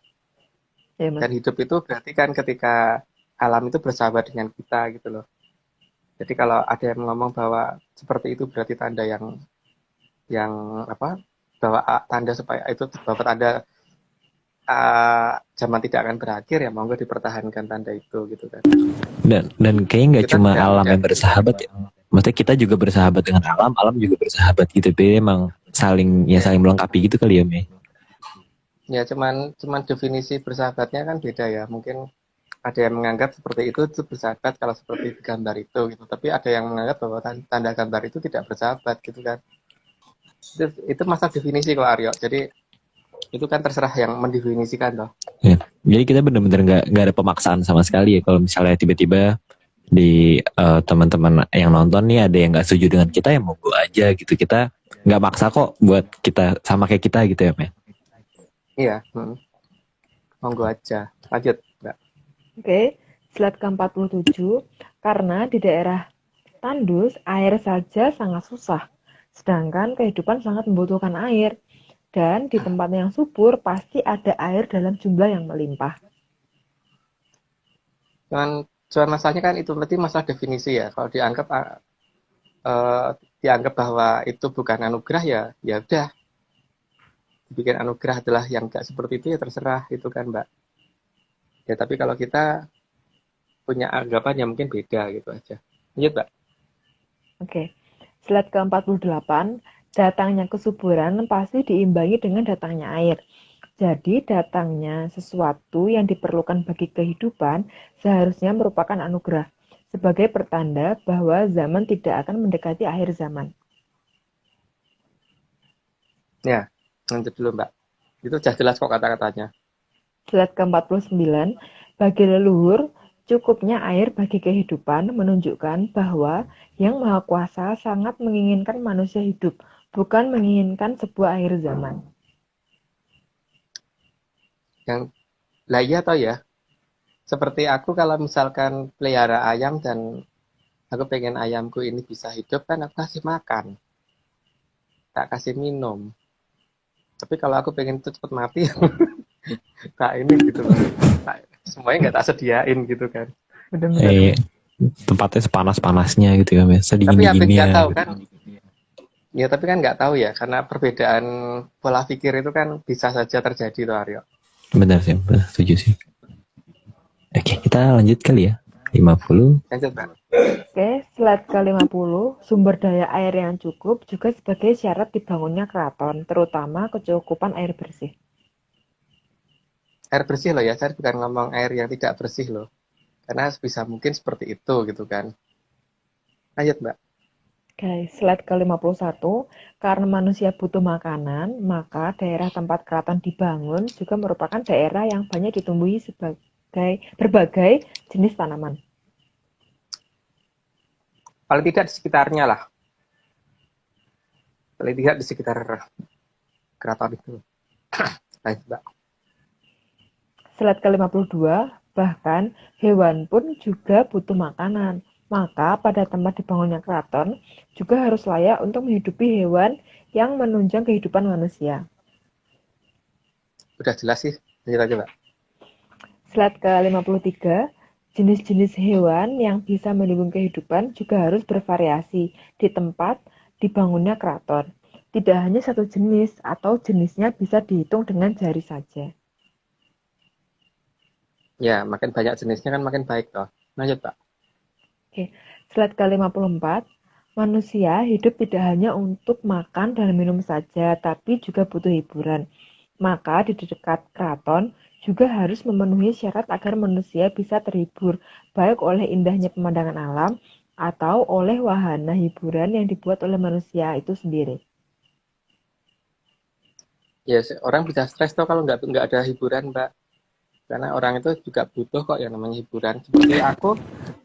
Speaker 2: Ya, Mas.
Speaker 3: Dan hidup itu berarti kan ketika alam itu bersahabat dengan kita gitu loh. Jadi kalau ada yang ngomong bahwa seperti itu berarti tanda yang apa? Bahwa tanda supaya itu bahwa tanda zaman tidak akan berakhir ya monggo dipertahankan tanda itu gitu kan.
Speaker 1: Dan kayaknya nggak
Speaker 3: Kita
Speaker 1: cuma
Speaker 3: tidak
Speaker 1: alam
Speaker 3: tidak
Speaker 1: yang bersahabat ya. Maksudnya kita juga bersahabat dengan alam, alam juga bersahabat gitu. Tapi emang saling melengkapi gitu kali ya, Mei.
Speaker 3: ya cuman definisi bersahabatnya kan beda ya. Mungkin ada yang menganggap seperti itu bersahabat kalau seperti gambar itu gitu. Tapi ada yang menganggap bahwa tanda gambar itu tidak bersahabat gitu kan. Itu masalah definisi kalau Aryo. Jadi itu kan terserah yang mendefinisikan toh.
Speaker 1: Ya. Jadi kita benar-benar nggak ada pemaksaan sama sekali ya. Kalau misalnya tiba-tiba di teman-teman yang nonton nih ada yang nggak setuju dengan kita ya monggo aja gitu. Kita nggak maksa kok buat kita sama kayak kita gitu ya, Mei.
Speaker 3: Iya, monggo aja. Lanjut, Mbak.
Speaker 2: Oke, slide ke-47. Karena di daerah tandus air saja sangat susah, sedangkan kehidupan sangat membutuhkan air. Dan di tempat yang subur pasti ada air dalam jumlah yang melimpah.
Speaker 3: Cuman masalahnya kan itu berarti masalah definisi ya. Kalau dianggap bahwa itu bukan anugerah ya udah. Bikin anugerah adalah yang gak seperti itu ya terserah itu kan Mbak. Ya tapi kalau kita punya anggapan yang mungkin beda gitu aja. Lanjut Mbak.
Speaker 2: Oke, slide ke-48. Datangnya kesuburan pasti diimbangi dengan datangnya air. Jadi datangnya sesuatu yang diperlukan bagi kehidupan seharusnya merupakan anugerah sebagai pertanda bahwa zaman tidak akan mendekati akhir zaman.
Speaker 3: Ya, lanjut dulu Mbak. Itu sudah jelas kok kata-katanya.
Speaker 2: Slide ke-49. Bagi leluhur, cukupnya air bagi kehidupan menunjukkan bahwa Yang Maha Kuasa sangat menginginkan manusia hidup, bukan menginginkan sebuah akhir zaman.
Speaker 3: Yang lah iya tau ya. Seperti aku kalau misalkan pelihara ayam dan aku pengen ayamku ini bisa hidup kan aku kasih makan. Tak kasih minum. Tapi kalau aku pengen itu cepat mati, tak ini gitu loh. Semuanya nggak tak sediain gitu kan.
Speaker 2: Benar-benar.
Speaker 1: Tempatnya sepanas-panasnya gitu ya, Mei.
Speaker 3: Tapi apa
Speaker 1: Sedingin-dinginnya.
Speaker 3: nggak tahu
Speaker 1: Gitu.
Speaker 3: kan? Ya tapi kan nggak tahu ya, karena perbedaan pola pikir itu kan bisa saja terjadi tuh Aryo.
Speaker 1: Benar sih, benar, setuju sih. Oke, kita lanjut kali ya. 50.
Speaker 3: Lanjut Mbak.
Speaker 2: Oke, slide ke-50. Sumber daya air yang cukup juga sebagai syarat dibangunnya keraton, terutama kecukupan air bersih.
Speaker 3: Air bersih loh ya, saya bukan ngomong air yang tidak bersih loh. Karena sebisa mungkin seperti itu gitu kan. Lanjut Mbak.
Speaker 2: Oke, slide ke-51. Karena manusia butuh makanan, maka daerah tempat keraton dibangun juga merupakan daerah yang banyak ditumbuhi berbagai jenis tanaman.
Speaker 3: Paling tidak di sekitarnya lah. Paling tidak di sekitar keraton itu. Lanjut Mbak.
Speaker 2: Slide ke-52, bahkan hewan pun juga butuh makanan. Maka pada tempat dibangunnya keraton juga harus layak untuk menghidupi hewan yang menunjang kehidupan manusia.
Speaker 3: Udah jelas sih. Lanjut aja Mbak.
Speaker 2: Slide ke-53, jenis-jenis hewan yang bisa mendukung kehidupan juga harus bervariasi di tempat dibangunnya keraton. Tidak hanya satu jenis atau jenisnya bisa dihitung dengan jari saja.
Speaker 3: Ya, makin banyak jenisnya kan makin baik toh. Lanjut, Pak.
Speaker 2: Oke, slide ke-54. Manusia hidup tidak hanya untuk makan dan minum saja, tapi juga butuh hiburan. Maka di dekat keraton juga harus memenuhi syarat agar manusia bisa terhibur, baik oleh indahnya pemandangan alam atau oleh wahana hiburan yang dibuat oleh manusia itu sendiri.
Speaker 3: Ya, orang bisa stres tuh kalau nggak ada hiburan, Mbak. Karena orang itu juga butuh kok yang namanya hiburan. Seperti aku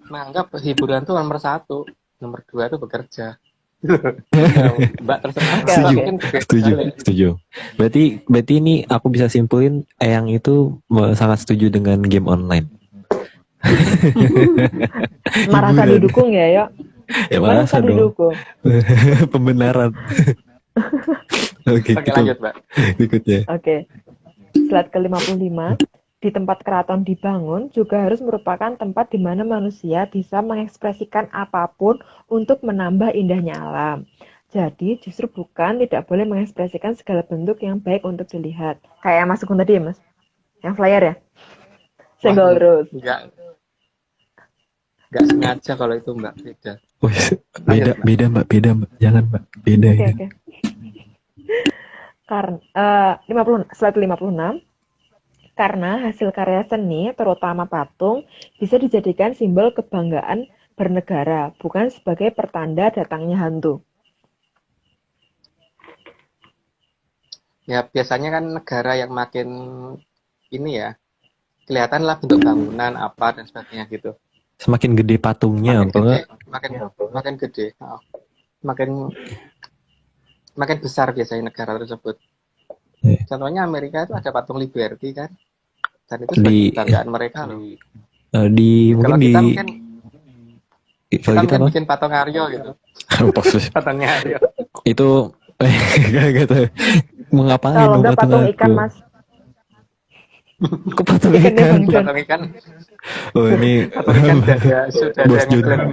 Speaker 3: menganggap hiburan tuh nomor satu, nomor dua itu bekerja. Mbak terserah,
Speaker 2: Oke,
Speaker 3: Mbak
Speaker 2: oke.
Speaker 3: mungkin gede
Speaker 1: Setuju,
Speaker 3: balik.
Speaker 1: setuju. Berarti ini aku bisa simpulin Eyang itu sangat setuju dengan game online.
Speaker 2: Merasa
Speaker 1: Hiburan.
Speaker 2: didukung ya, yuk.
Speaker 1: Ya
Speaker 2: Merasa
Speaker 1: masa dong.
Speaker 2: didukung.
Speaker 1: Pembenaran. Oke,
Speaker 3: Oke,
Speaker 1: kita
Speaker 3: lanjut, Mbak.
Speaker 1: berikutnya.
Speaker 2: Oke. Slide ke-55. Di tempat keraton dibangun juga harus merupakan tempat di mana manusia bisa mengekspresikan apapun untuk menambah indahnya alam. Jadi justru bukan tidak boleh mengekspresikan segala bentuk yang baik untuk dilihat. Kayak yang Mas Sukun tadi ya, Mas? Yang flyer ya?
Speaker 3: Wah,
Speaker 2: Senggol terus.
Speaker 3: nggak sengaja kalau itu, Mbak. Beda.
Speaker 1: Oh,
Speaker 3: Lanjut, Mbak.
Speaker 1: beda mbak. Jangan mbak, beda
Speaker 2: Oke,
Speaker 1: ini.
Speaker 2: oke. Slide 56. Karena hasil karya seni, terutama patung, bisa dijadikan simbol kebanggaan bernegara, bukan sebagai pertanda datangnya hantu.
Speaker 3: Ya, biasanya kan negara yang makin ini ya, kelihatan lah bentuk bangunan apa dan sebagainya gitu.
Speaker 1: Semakin gede patungnya,
Speaker 3: Makin
Speaker 1: apa
Speaker 3: gede,
Speaker 1: enggak?
Speaker 3: makin gede, makin besar biasanya negara tersebut.
Speaker 1: Iya.
Speaker 3: Contohnya Amerika itu ada patung Liberty kan, dan itu sebagai
Speaker 1: Di
Speaker 3: kebanggaan mereka loh.
Speaker 1: mungkin
Speaker 3: Kalau
Speaker 1: di
Speaker 3: kita mungkin
Speaker 1: kalau kita apa?
Speaker 3: bikin patung Aryo gitu,
Speaker 1: Maksudnya,
Speaker 3: patungnya Aryo.
Speaker 1: itu gak tahu mau ngapain
Speaker 2: Kalau
Speaker 1: dong
Speaker 2: enggak patung
Speaker 1: aku.
Speaker 2: ikan, Mas.
Speaker 1: Kok patung
Speaker 2: Ikannya
Speaker 1: ikan?
Speaker 2: Bang John.
Speaker 3: Patung ikan,
Speaker 1: Oh ini
Speaker 3: patung ikan sudah ada
Speaker 1: Bos
Speaker 3: yang
Speaker 1: Jun.
Speaker 3: ngeklaim.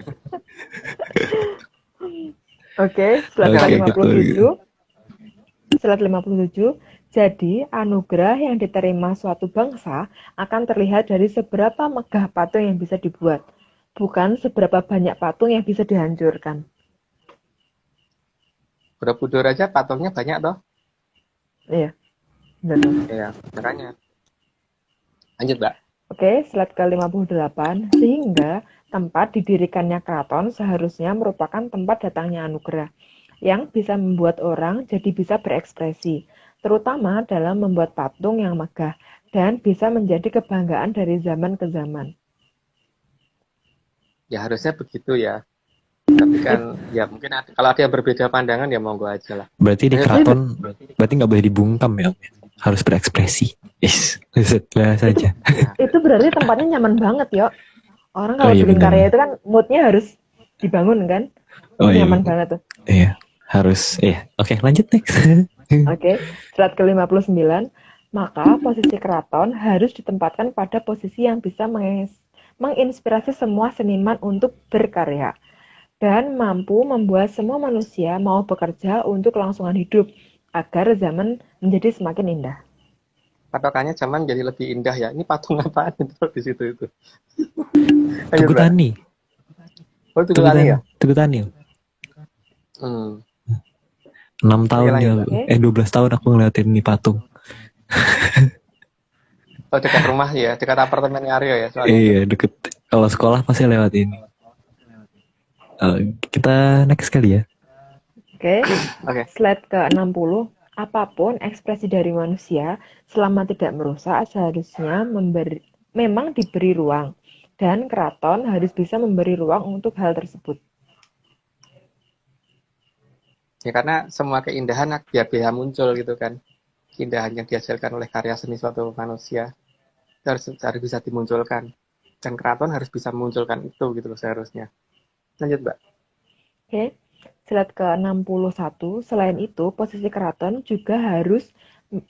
Speaker 2: Oke, slide
Speaker 1: Oke,
Speaker 2: ke-57. Slide 57. Jadi, anugerah yang diterima suatu bangsa akan terlihat dari seberapa megah patung yang bisa dibuat, bukan seberapa banyak patung yang bisa dihancurkan.
Speaker 3: Borobudur aja patungnya banyak toh.
Speaker 2: Iya, benar.
Speaker 3: Ya, makanya. Lanjut, Mbak.
Speaker 2: Oke, slide ke-58. Sehingga tempat didirikannya keraton seharusnya merupakan tempat datangnya anugerah yang bisa membuat orang jadi bisa berekspresi, terutama dalam membuat patung yang megah dan bisa menjadi kebanggaan dari zaman ke zaman.
Speaker 3: Ya harusnya begitu ya. Tapi kan ya mungkin kalau ada yang berbeda pandangan ya monggo aja lah.
Speaker 1: Berarti di keraton berarti nggak boleh dibungkam ya? Harus berekspresi. Yes, bahas aja.
Speaker 2: Itu berarti tempatnya nyaman banget, yo. Orang
Speaker 1: Oh
Speaker 2: kalau
Speaker 1: iya,
Speaker 2: bikin
Speaker 1: benar.
Speaker 2: karya itu kan moodnya harus dibangun kan.
Speaker 1: Oh iya,
Speaker 2: Nyaman banget tuh.
Speaker 1: iya harus. Iya, oke lanjut next.
Speaker 2: Oke, slide ke-59. Maka posisi keraton harus ditempatkan pada posisi yang bisa menginspirasi semua seniman untuk berkarya dan mampu membuat semua manusia mau bekerja untuk kelangsungan hidup agar zaman menjadi semakin indah.
Speaker 3: Patokannya zaman jadi lebih indah ya. Ini patung apaan itu di situ itu?
Speaker 1: Tugu Tani.
Speaker 3: Oh, Tugu Tani ya?
Speaker 1: Tugu Tani. 6 tahun ya, 12 tahun aku ngeliatin nih patung.
Speaker 3: Oh, dekat rumah ya, dekat apartemen Aryo ya soalnya.
Speaker 1: Iya, deket. Kalau sekolah pasti lewat ini. Kita next kali ya.
Speaker 2: Oke. Slide ke-60. Apapun ekspresi dari manusia, selama tidak merusak, seharusnya memang diberi ruang. Dan keraton harus bisa memberi ruang untuk hal tersebut.
Speaker 3: Ya karena semua keindahan biar muncul gitu kan. Keindahan yang dihasilkan oleh karya seni suatu manusia harus bisa dimunculkan. Dan keraton harus bisa memunculkan itu gitu loh seharusnya. Lanjut, Mbak.
Speaker 2: Oke. Slide ke-61, selain itu, posisi keraton juga harus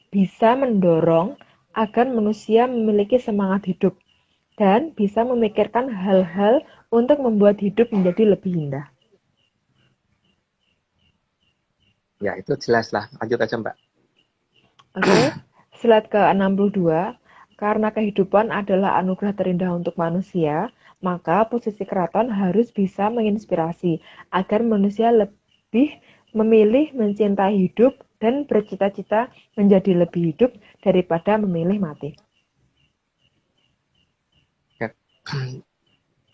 Speaker 2: bisa mendorong agar manusia memiliki semangat hidup dan bisa memikirkan hal-hal untuk membuat hidup menjadi lebih indah.
Speaker 3: Ya, itu jelas lah. Lanjut aja, Mbak.
Speaker 2: Oke. Slide ke-62, karena kehidupan adalah anugerah terindah untuk manusia, Maka posisi keraton harus bisa menginspirasi agar manusia lebih memilih mencintai hidup dan bercita-cita menjadi lebih hidup daripada memilih mati.
Speaker 3: Ya.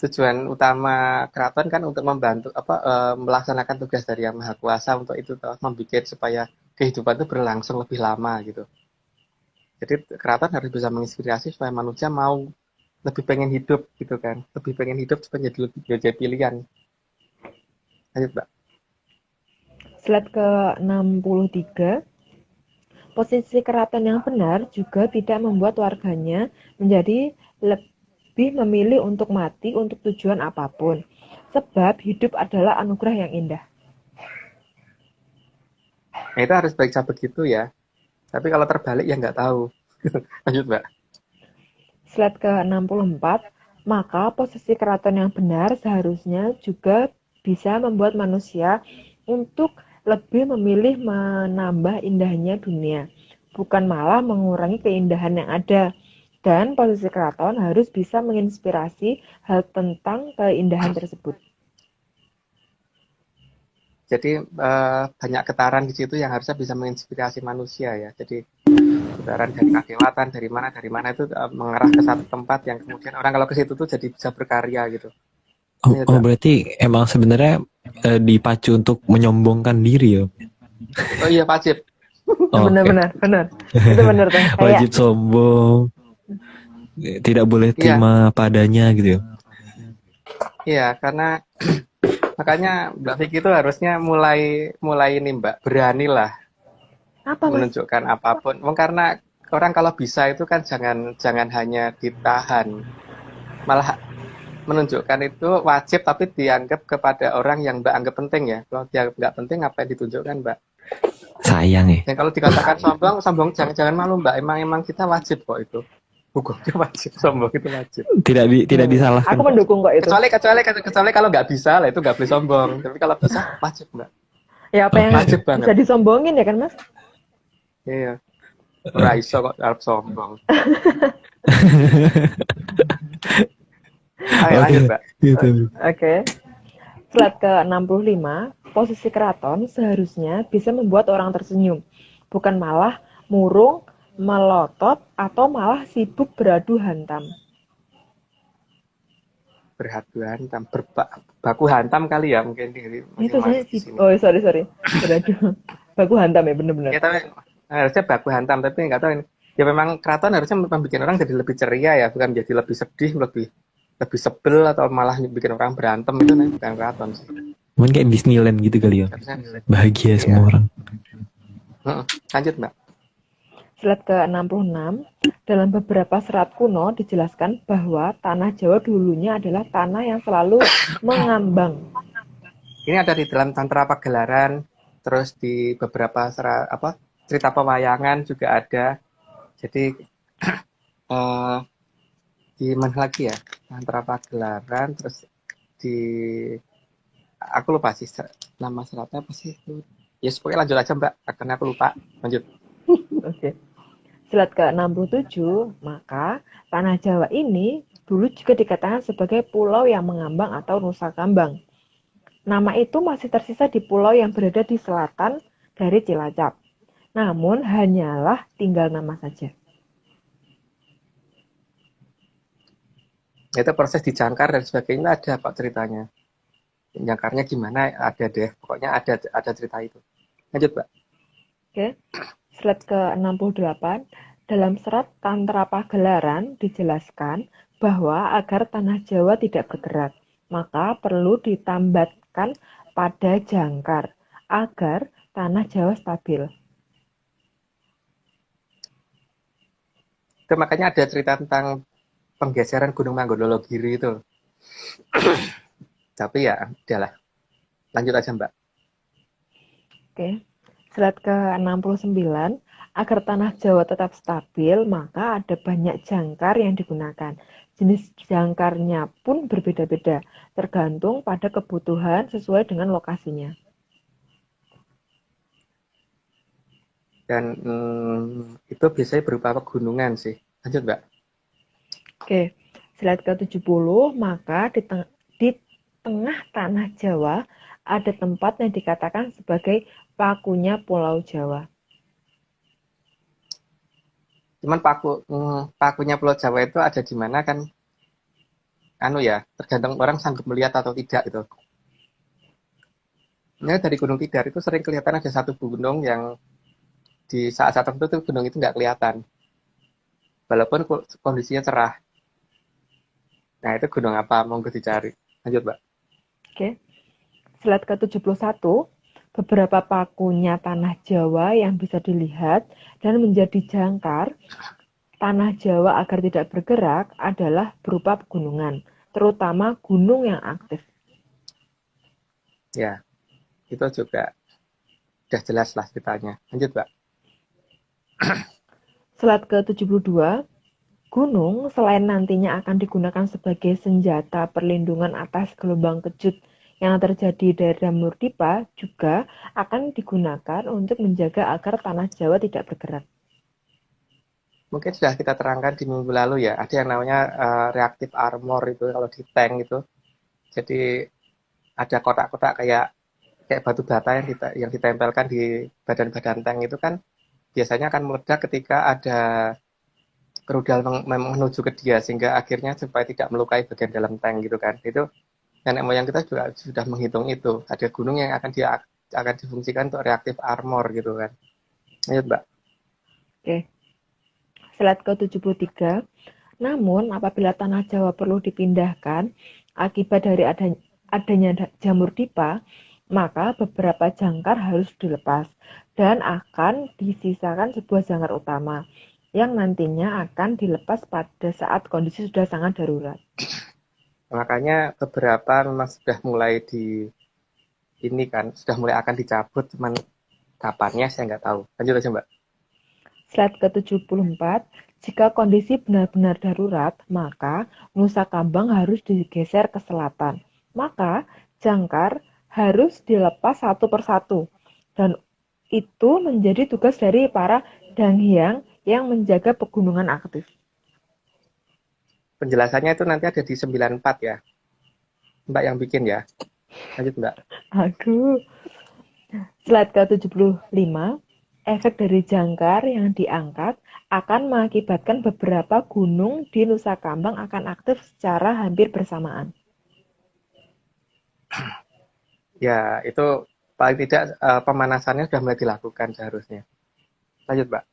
Speaker 3: Tujuan utama keraton kan untuk membantu melaksanakan tugas dari Yang Maha Kuasa untuk itu toh, membuat supaya kehidupan itu berlangsung lebih lama gitu. Jadi keraton harus bisa menginspirasi supaya manusia mau lebih pengen hidup gitu kan, lebih pengen hidup supaya jadi pilihan. Ayo Mbak.
Speaker 2: Slide ke-63. Posisi keraton yang benar juga tidak membuat warganya menjadi lebih memilih untuk mati untuk tujuan apapun. Sebab hidup adalah anugerah yang indah.
Speaker 3: Nah, itu harus baca begitu ya. Tapi kalau terbalik ya nggak tahu. Lanjut Mbak.
Speaker 2: Slide ke-64. Maka posisi keraton yang benar seharusnya juga bisa membuat manusia untuk lebih memilih menambah indahnya dunia, bukan malah mengurangi keindahan yang ada. Dan posisi keraton harus bisa menginspirasi hal tentang keindahan tersebut.
Speaker 3: Jadi banyak getaran di situ yang harusnya bisa menginspirasi manusia ya. Jadi getaran dari kadewatan, dari mana itu mengarah ke satu tempat yang kemudian orang kalau ke situ tuh jadi bisa berkarya gitu. Ini
Speaker 1: Oh,
Speaker 3: Mbak.
Speaker 1: berarti emang sebenarnya dipacu untuk menyombongkan diri ya?
Speaker 3: Oh iya wajib.
Speaker 1: Oh, oke.
Speaker 2: Benar. Itu benar tuh. Kayak
Speaker 1: Wajib sombong, tidak boleh
Speaker 3: Iya,
Speaker 1: terima padanya gitu ya.
Speaker 3: iya karena makanya Mbak Vicky itu harusnya mulai ini Mbak, beranilah
Speaker 2: apa mas?
Speaker 3: menunjukkan apapun. Karena orang kalau bisa itu kan jangan hanya ditahan, malah menunjukkan itu wajib tapi dianggap kepada orang yang Mbak anggap penting ya. Kalau dia nggak penting ngapain ditunjukkan Mbak?
Speaker 1: Sayang ya.
Speaker 3: Dan kalau dikatakan sombong jangan malu Mbak. Emang kita wajib kok itu. Hukumnya wajib, sombong itu wajib.
Speaker 1: Tidak disalahkan
Speaker 2: Aku
Speaker 1: kok.
Speaker 2: mendukung kok itu.
Speaker 3: Kecuali kalau nggak bisa lah itu nggak boleh sombong. Tapi kalau bisa wajib Mbak.
Speaker 2: Ya apa yang
Speaker 3: Wajib
Speaker 2: bisa
Speaker 3: banget.
Speaker 2: disombongin ya kan mas?
Speaker 3: Iya. Ora iso kok arep sombong. Ayo
Speaker 1: Oke,
Speaker 3: lanjut Mbak.
Speaker 1: gitu.
Speaker 2: Oke. Slide ke-65. Posisi keraton seharusnya bisa membuat orang tersenyum, bukan malah murung, melotot, atau malah sibuk beradu hantam.
Speaker 3: Beradu hantam, baku hantam kali ya mungkin di
Speaker 2: Itu saya
Speaker 3: masuk di
Speaker 2: sibuk.
Speaker 3: sini.
Speaker 2: Oh sorry. Beradu. Baku hantam ya bener-bener.
Speaker 3: Ya tapi harusnya baku hantam tapi nggak tahu ini. Ya memang keraton harusnya membuat orang jadi lebih ceria ya, bukan jadi lebih sedih, lebih sebel atau malah bikin orang berantem itu nih bukan keraton sih.
Speaker 1: Mungkin kayak Disneyland gitu kali ya.
Speaker 3: Harusnya
Speaker 1: Bahagia
Speaker 3: iya.
Speaker 1: semua orang.
Speaker 3: Lanjut Mbak.
Speaker 2: Slide ke-66. Dalam beberapa serat kuno dijelaskan bahwa tanah Jawa dulunya adalah tanah yang selalu mengambang.
Speaker 3: Ini ada di dalam Tantra Pagelaran, terus di beberapa cerita pewayangan juga ada. Jadi di mana lagi ya? Tantra Pagelaran, terus di aku lupa sih nama seratnya apa sih? Ya pokoknya lanjut aja Mbak, karena aku lupa. Lanjut.
Speaker 2: Oke. Slide ke-67, maka tanah Jawa ini dulu juga dikatakan sebagai pulau yang mengambang atau Nusa Kambang. Nama itu masih tersisa di pulau yang berada di selatan dari Cilacap. Namun hanyalah tinggal nama saja.
Speaker 3: Itu proses dijangkar dan sebagainya ada kok ceritanya. Jangkarnya gimana ada deh. Pokoknya ada cerita itu. Lanjut Mbak.
Speaker 2: Oke. Slide ke-68, dalam serat Tantra Pagelaran dijelaskan bahwa agar tanah Jawa tidak bergerak, maka perlu ditambatkan pada jangkar agar tanah Jawa stabil.
Speaker 3: Itu makanya ada cerita tentang penggeseran Gunung Manggologiri itu. Tapi ya udahlah. Lanjut aja Mbak.
Speaker 2: Oke. Slide ke-69, agar tanah Jawa tetap stabil, maka ada banyak jangkar yang digunakan. Jenis jangkarnya pun berbeda-beda, tergantung pada kebutuhan sesuai dengan lokasinya.
Speaker 3: Dan itu biasanya berupa pegunungan sih. Lanjut Mbak.
Speaker 2: Oke. Slide ke-70, maka di tengah tanah Jawa ada tempat yang dikatakan sebagai pakunya Pulau Jawa.
Speaker 3: Cuman pakunya Pulau Jawa itu ada di mana kan tergantung orang sanggup melihat atau tidak itu. Ini dari Gunung Tidar itu sering kelihatan ada satu gunung yang di saat-saat tertentu tuh gunung itu nggak kelihatan. Walaupun kondisinya cerah. Nah, itu gunung apa? Monggo dicari. Lanjut, Mbak.
Speaker 2: Oke. Slide ke-71, beberapa pakunya tanah Jawa yang bisa dilihat dan menjadi jangkar tanah Jawa agar tidak bergerak adalah berupa pegunungan, terutama gunung yang aktif.
Speaker 3: Ya, itu juga udah jelas lah ceritanya. Lanjut, Mbak.
Speaker 2: Slide ke-72, gunung selain nantinya akan digunakan sebagai senjata perlindungan atas gelombang kejut yang terjadi dari Jamur Dipa juga akan digunakan untuk menjaga agar tanah Jawa tidak bergerak.
Speaker 3: Mungkin sudah kita terangkan di minggu lalu ya, ada yang namanya reactive armor itu kalau di tank itu. Jadi ada kotak-kotak kayak batu bata yang ditempelkan di badan-badan tank itu kan biasanya akan meledak ketika ada rudal menuju ke dia sehingga akhirnya supaya tidak melukai bagian dalam tank gitu kan. Itu nenek moyang kita juga sudah menghitung itu. Ada gunung yang akan difungsikan untuk reactive armor gitu kan. Lanjut, Mbak.
Speaker 2: Oke. Slide ke-73. Namun, apabila tanah Jawa perlu dipindahkan akibat dari adanya Jamur Dipa, maka beberapa jangkar harus dilepas dan akan disisakan sebuah jangkar utama yang nantinya akan dilepas pada saat kondisi sudah sangat darurat.
Speaker 3: Makanya beberapa memang sudah mulai sudah mulai akan dicabut, cuman kapannya saya nggak tahu. Lanjut aja, Mbak.
Speaker 2: Slide ke-74, jika kondisi benar-benar darurat, maka Nusa Kambang harus digeser ke selatan. Maka jangkar harus dilepas satu persatu. Dan itu menjadi tugas dari para danghyang yang menjaga pegunungan aktif.
Speaker 3: Penjelasannya itu nanti ada di 94 ya. Mbak yang bikin ya. Lanjut, Mbak.
Speaker 2: Aduh. Slide ke-75, efek dari jangkar yang diangkat akan mengakibatkan beberapa gunung di Nusa Kambang akan aktif secara hampir bersamaan.
Speaker 3: Ya, itu paling tidak pemanasannya sudah mulai dilakukan seharusnya. Lanjut, Mbak.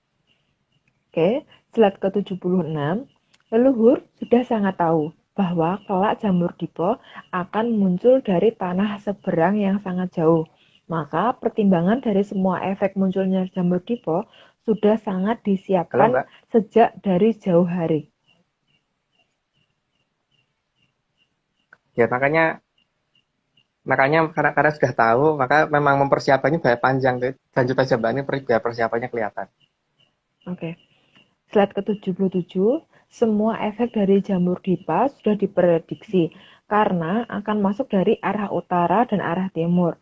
Speaker 2: Oke, slide ke-76, leluhur sudah sangat tahu bahwa kelak Jamur Dipa akan muncul dari tanah seberang yang sangat jauh. Maka pertimbangan dari semua efek munculnya Jamur Dipa sudah sangat
Speaker 3: Halo,
Speaker 2: disiapkan
Speaker 3: Mbak.
Speaker 2: sejak dari jauh hari.
Speaker 3: Ya, makanya karena sudah tahu, maka memang mempersiapannya banyak panjang. Lanjut aja, Mbak. Ini biar persiapannya kelihatan.
Speaker 2: Oke. Slide ke-77, semua efek dari Jamur Dipa sudah diprediksi karena akan masuk dari arah utara dan arah timur.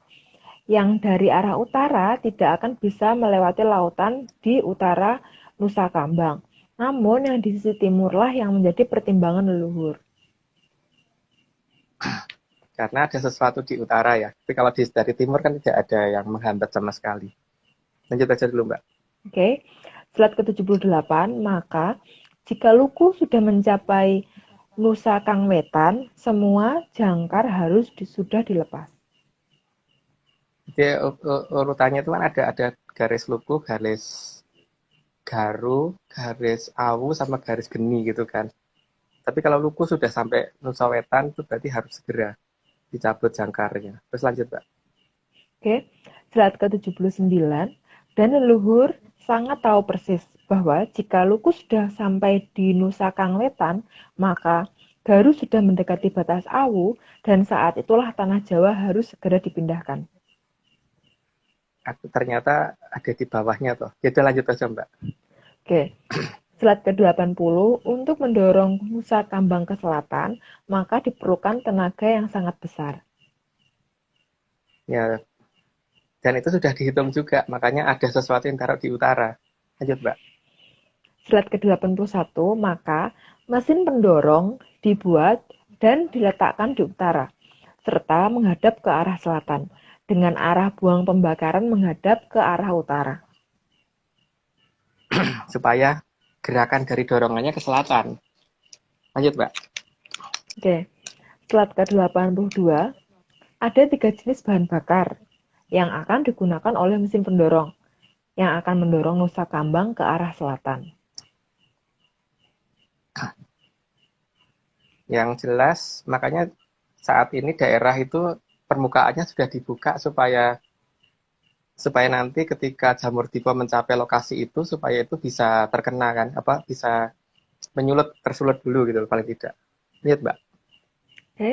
Speaker 2: Yang dari arah utara tidak akan bisa melewati lautan di utara Nusa Kambang. Namun yang di sisi timurlah yang menjadi pertimbangan leluhur.
Speaker 3: Karena ada sesuatu di utara ya. Tapi kalau dari timur kan tidak ada yang menghambat sama sekali. Lanjut aja dulu, Mbak.
Speaker 2: Oke. Slide ke-78, maka jika Luku sudah mencapai Nusa Kangwetan, semua jangkar harus sudah dilepas.
Speaker 3: Jadi urutannya itu kan ada garis Luku, garis Garu, garis Awu, sama garis Geni gitu kan. Tapi kalau Luku sudah sampai Nusa Wetan itu berarti harus segera dicabut jangkarnya. Terus lanjut, Mbak.
Speaker 2: Oke, slide ke-79, dan leluhur sangat tahu persis bahwa jika Luku sudah sampai di Nusa Kangwetan, maka Garu sudah mendekati batas Awu, dan saat itulah tanah Jawa harus segera dipindahkan.
Speaker 3: Ternyata ada di bawahnya toh. Ya udah lanjut aja, Mbak.
Speaker 2: Oke, slide ke-80, untuk mendorong Nusa Kambang ke selatan, maka diperlukan tenaga yang sangat besar.
Speaker 3: Ya, dan itu sudah dihitung juga, makanya ada sesuatu yang taruh di utara. Lanjut, Mbak.
Speaker 2: Slide ke-81, maka Mesin pendorong dibuat dan diletakkan di utara, serta menghadap ke arah selatan, dengan arah buang pembakaran menghadap ke arah utara.
Speaker 3: supaya gerakan dari dorongannya ke selatan. Lanjut, Mbak.
Speaker 2: Oke, slide ke-82, ada 3 jenis bahan bakar yang akan digunakan oleh mesin pendorong, yang akan mendorong Nusa Kambang ke arah selatan.
Speaker 3: Yang jelas, makanya saat ini daerah itu permukaannya sudah dibuka supaya nanti ketika jamur tipe mencapai lokasi itu supaya itu bisa terkena kan, bisa tersulut dulu gitu paling tidak. Lihat, Mbak.
Speaker 2: Oke,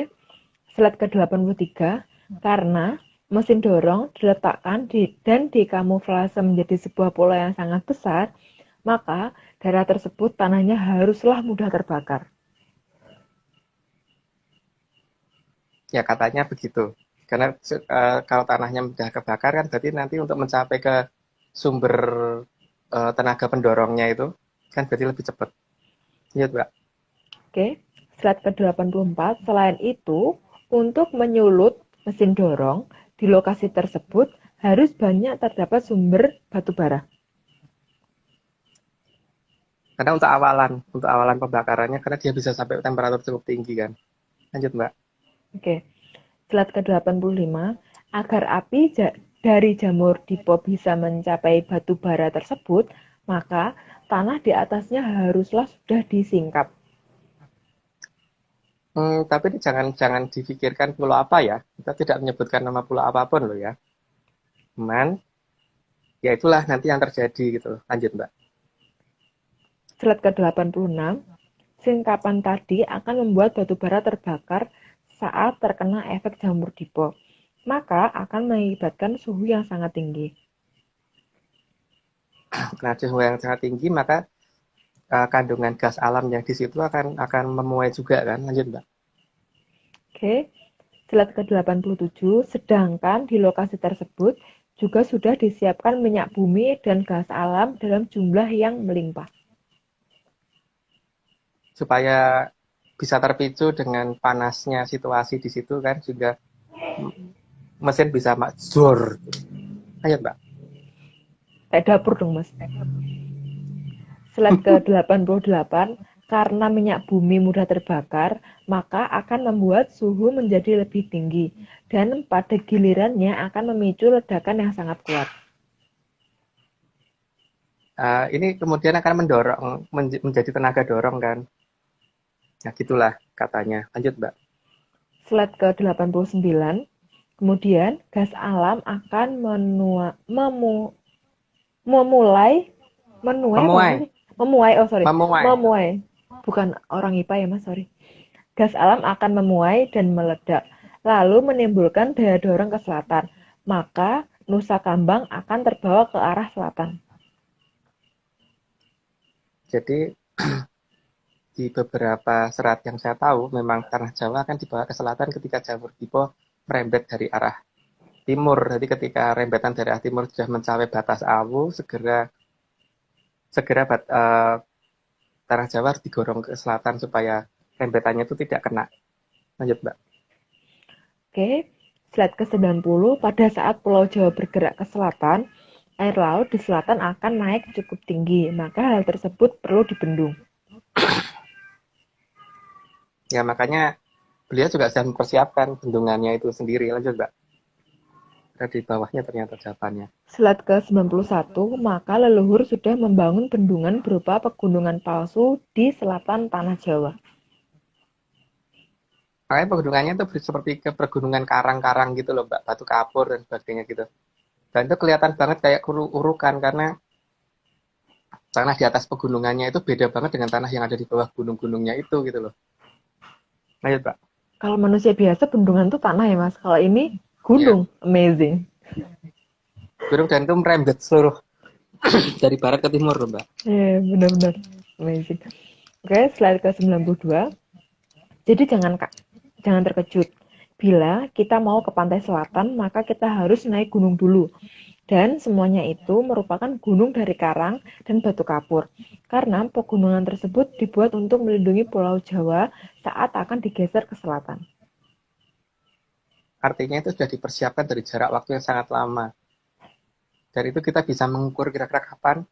Speaker 2: slide ke-83, karena mesin dorong diletakkan dan dikamuflase menjadi sebuah pola yang sangat besar, maka daerah tersebut tanahnya haruslah mudah terbakar.
Speaker 3: Ya katanya begitu. Karena kalau tanahnya mudah kebakar kan berarti nanti untuk mencapai ke sumber tenaga pendorongnya itu kan berarti lebih cepat. Lihat, Mbak.
Speaker 2: Oke, slide ke-84, selain itu, untuk menyulut mesin dorong di lokasi tersebut harus banyak terdapat sumber batu bara.
Speaker 3: Karena untuk awalan pembakarannya karena dia bisa sampai temperatur cukup tinggi kan. Lanjut, Mbak.
Speaker 2: Oke, slide ke-85, agar api dari jamur dipo bisa mencapai batu bara tersebut, maka tanah di atasnya haruslah sudah disingkap.
Speaker 3: Tapi jangan difikirkan pulau apa ya. Kita tidak menyebutkan nama pulau apapun loh ya. Cuman ya itulah nanti yang terjadi gitu. Lanjut, Mbak.
Speaker 2: Slide ke-86, singkapan tadi akan membuat batu bara terbakar saat terkena efek jamur dipo, maka akan mengakibatkan suhu yang sangat tinggi.
Speaker 3: Nah, suhu yang sangat tinggi maka kandungan gas alam yang di situ akan memuai juga kan. Lanjut, Mbak.
Speaker 2: Oke, slide ke-87, sedangkan di lokasi tersebut juga sudah disiapkan minyak bumi dan gas alam dalam jumlah yang melimpah.
Speaker 3: Supaya bisa terpicu dengan panasnya situasi di situ kan juga mesin bisa major. Ayo, Mbak.
Speaker 2: Kayak dapur dong, Mas. Slide ke-88, karena minyak bumi mudah terbakar, maka akan membuat suhu menjadi lebih tinggi dan pada gilirannya akan memicu ledakan yang sangat kuat.
Speaker 3: Ini kemudian akan mendorong menjadi tenaga dorong kan. Nah, gitulah katanya. Lanjut, Mbak.
Speaker 2: Slide ke-89, kemudian gas alam akan memuai. Bukan orang IPA ya, Mas, sorry. Gas alam akan memuai dan meledak, lalu menimbulkan daya dorong ke selatan. Maka Nusa Kambang akan terbawa ke arah selatan.
Speaker 3: Jadi di beberapa serat yang saya tahu memang tanah Jawa akan dibawa ke selatan ketika jamur tipe merembet dari arah timur. Jadi ketika rembetan dari arah timur sudah mencapai batas awu, segera tanah Jawa harus digorong ke selatan supaya rembetannya itu tidak kena. Lanjut, Mbak.
Speaker 2: Oke, slide ke-90, pada saat Pulau Jawa bergerak ke selatan, air laut di selatan akan naik cukup tinggi, maka hal tersebut perlu dibendung.
Speaker 3: Ya makanya beliau juga sedang mempersiapkan bendungannya itu sendiri. Lanjut, Mbak. Ada di bawahnya ternyata jawabannya.
Speaker 2: Slide ke-91, maka leluhur sudah membangun bendungan berupa pegunungan palsu di selatan tanah Jawa.
Speaker 3: Makanya pegunungannya itu seperti ke pegunungan karang-karang gitu loh, Mbak. Batu kapur dan sebagainya gitu. Dan itu kelihatan banget kayak urukan karena tanah di atas pegunungannya itu beda banget dengan tanah yang ada di bawah gunung-gunungnya itu gitu loh. Lanjut, Pak.
Speaker 2: Kalau manusia biasa bendungan itu tanah ya, Mas. Kalau ini gunung, amazing.
Speaker 3: Gunung dan itu merembet seluruh dari barat ke timur loh, Mbak.
Speaker 2: Iya, benar-benar amazing. Oke, slide ke-92. Jadi jangan terkejut. Bila kita mau ke pantai selatan, maka kita harus naik gunung dulu. Dan semuanya itu merupakan gunung dari karang dan batu kapur. Karena pegunungan tersebut dibuat untuk melindungi Pulau Jawa saat akan digeser ke selatan.
Speaker 3: Artinya itu sudah dipersiapkan dari jarak waktu yang sangat lama. Dari itu kita bisa mengukur kira-kira kapan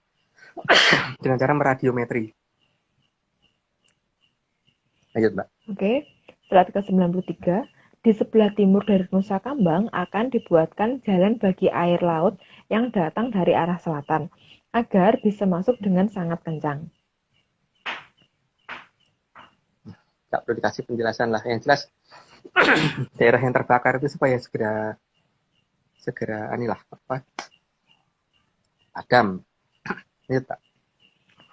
Speaker 3: dengan cara meradiometri. Lanjut, Mbak.
Speaker 2: Oke, slide ke-93. Di sebelah timur dari Nusa Kambang akan dibuatkan jalan bagi air laut yang datang dari arah selatan, agar bisa masuk dengan sangat kencang.
Speaker 3: Nggak perlu dikasih penjelasan lah. Yang jelas, daerah yang terbakar itu supaya segera padam. Lanjut, Pak.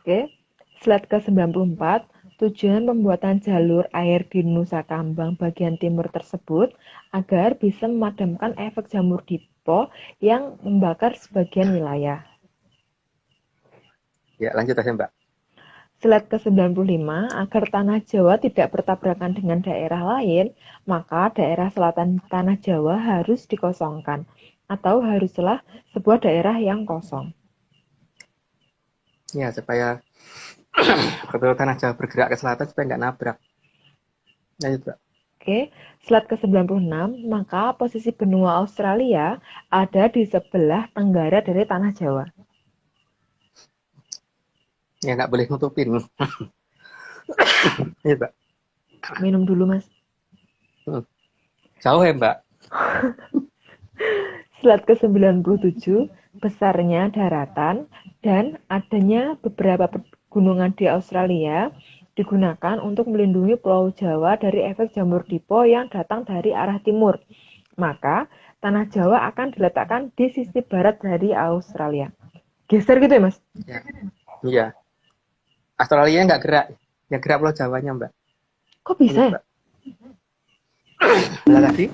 Speaker 2: Oke, slide ke-94. Tujuan pembuatan jalur air di Nusa Kambang bagian timur tersebut agar bisa memadamkan efek jamur dipo yang membakar sebagian wilayah.
Speaker 3: Ya, lanjut aja, Mbak.
Speaker 2: Slide ke-95, agar tanah Jawa tidak bertabrakan dengan daerah lain, maka daerah selatan tanah Jawa harus dikosongkan, atau haruslah sebuah daerah yang kosong.
Speaker 3: Ya, supaya kalau tanah Jawa bergerak ke selatan supaya nggak nabrak. Lanjut, Mbak.
Speaker 2: Oke, slide ke-96, maka posisi benua Australia ada di sebelah tenggara dari tanah Jawa.
Speaker 3: Ya, nggak boleh nutupin. Lanjut, Mbak.
Speaker 2: Minum dulu, Mas.
Speaker 3: Jauh ya, Mbak.
Speaker 2: Slide ke-97, besarnya daratan dan adanya beberapa pegunungan di Australia digunakan untuk melindungi Pulau Jawa dari efek jamur dipo yang datang dari arah timur. Maka, tanah Jawa akan diletakkan di sisi barat dari Australia. Geser gitu ya, Mas?
Speaker 3: Ya. Iya. Australia nggak gerak. Yang gerak Pulau Jawanya, Mbak.
Speaker 2: Kok bisa ya?
Speaker 3: Mbak. Lah tadi?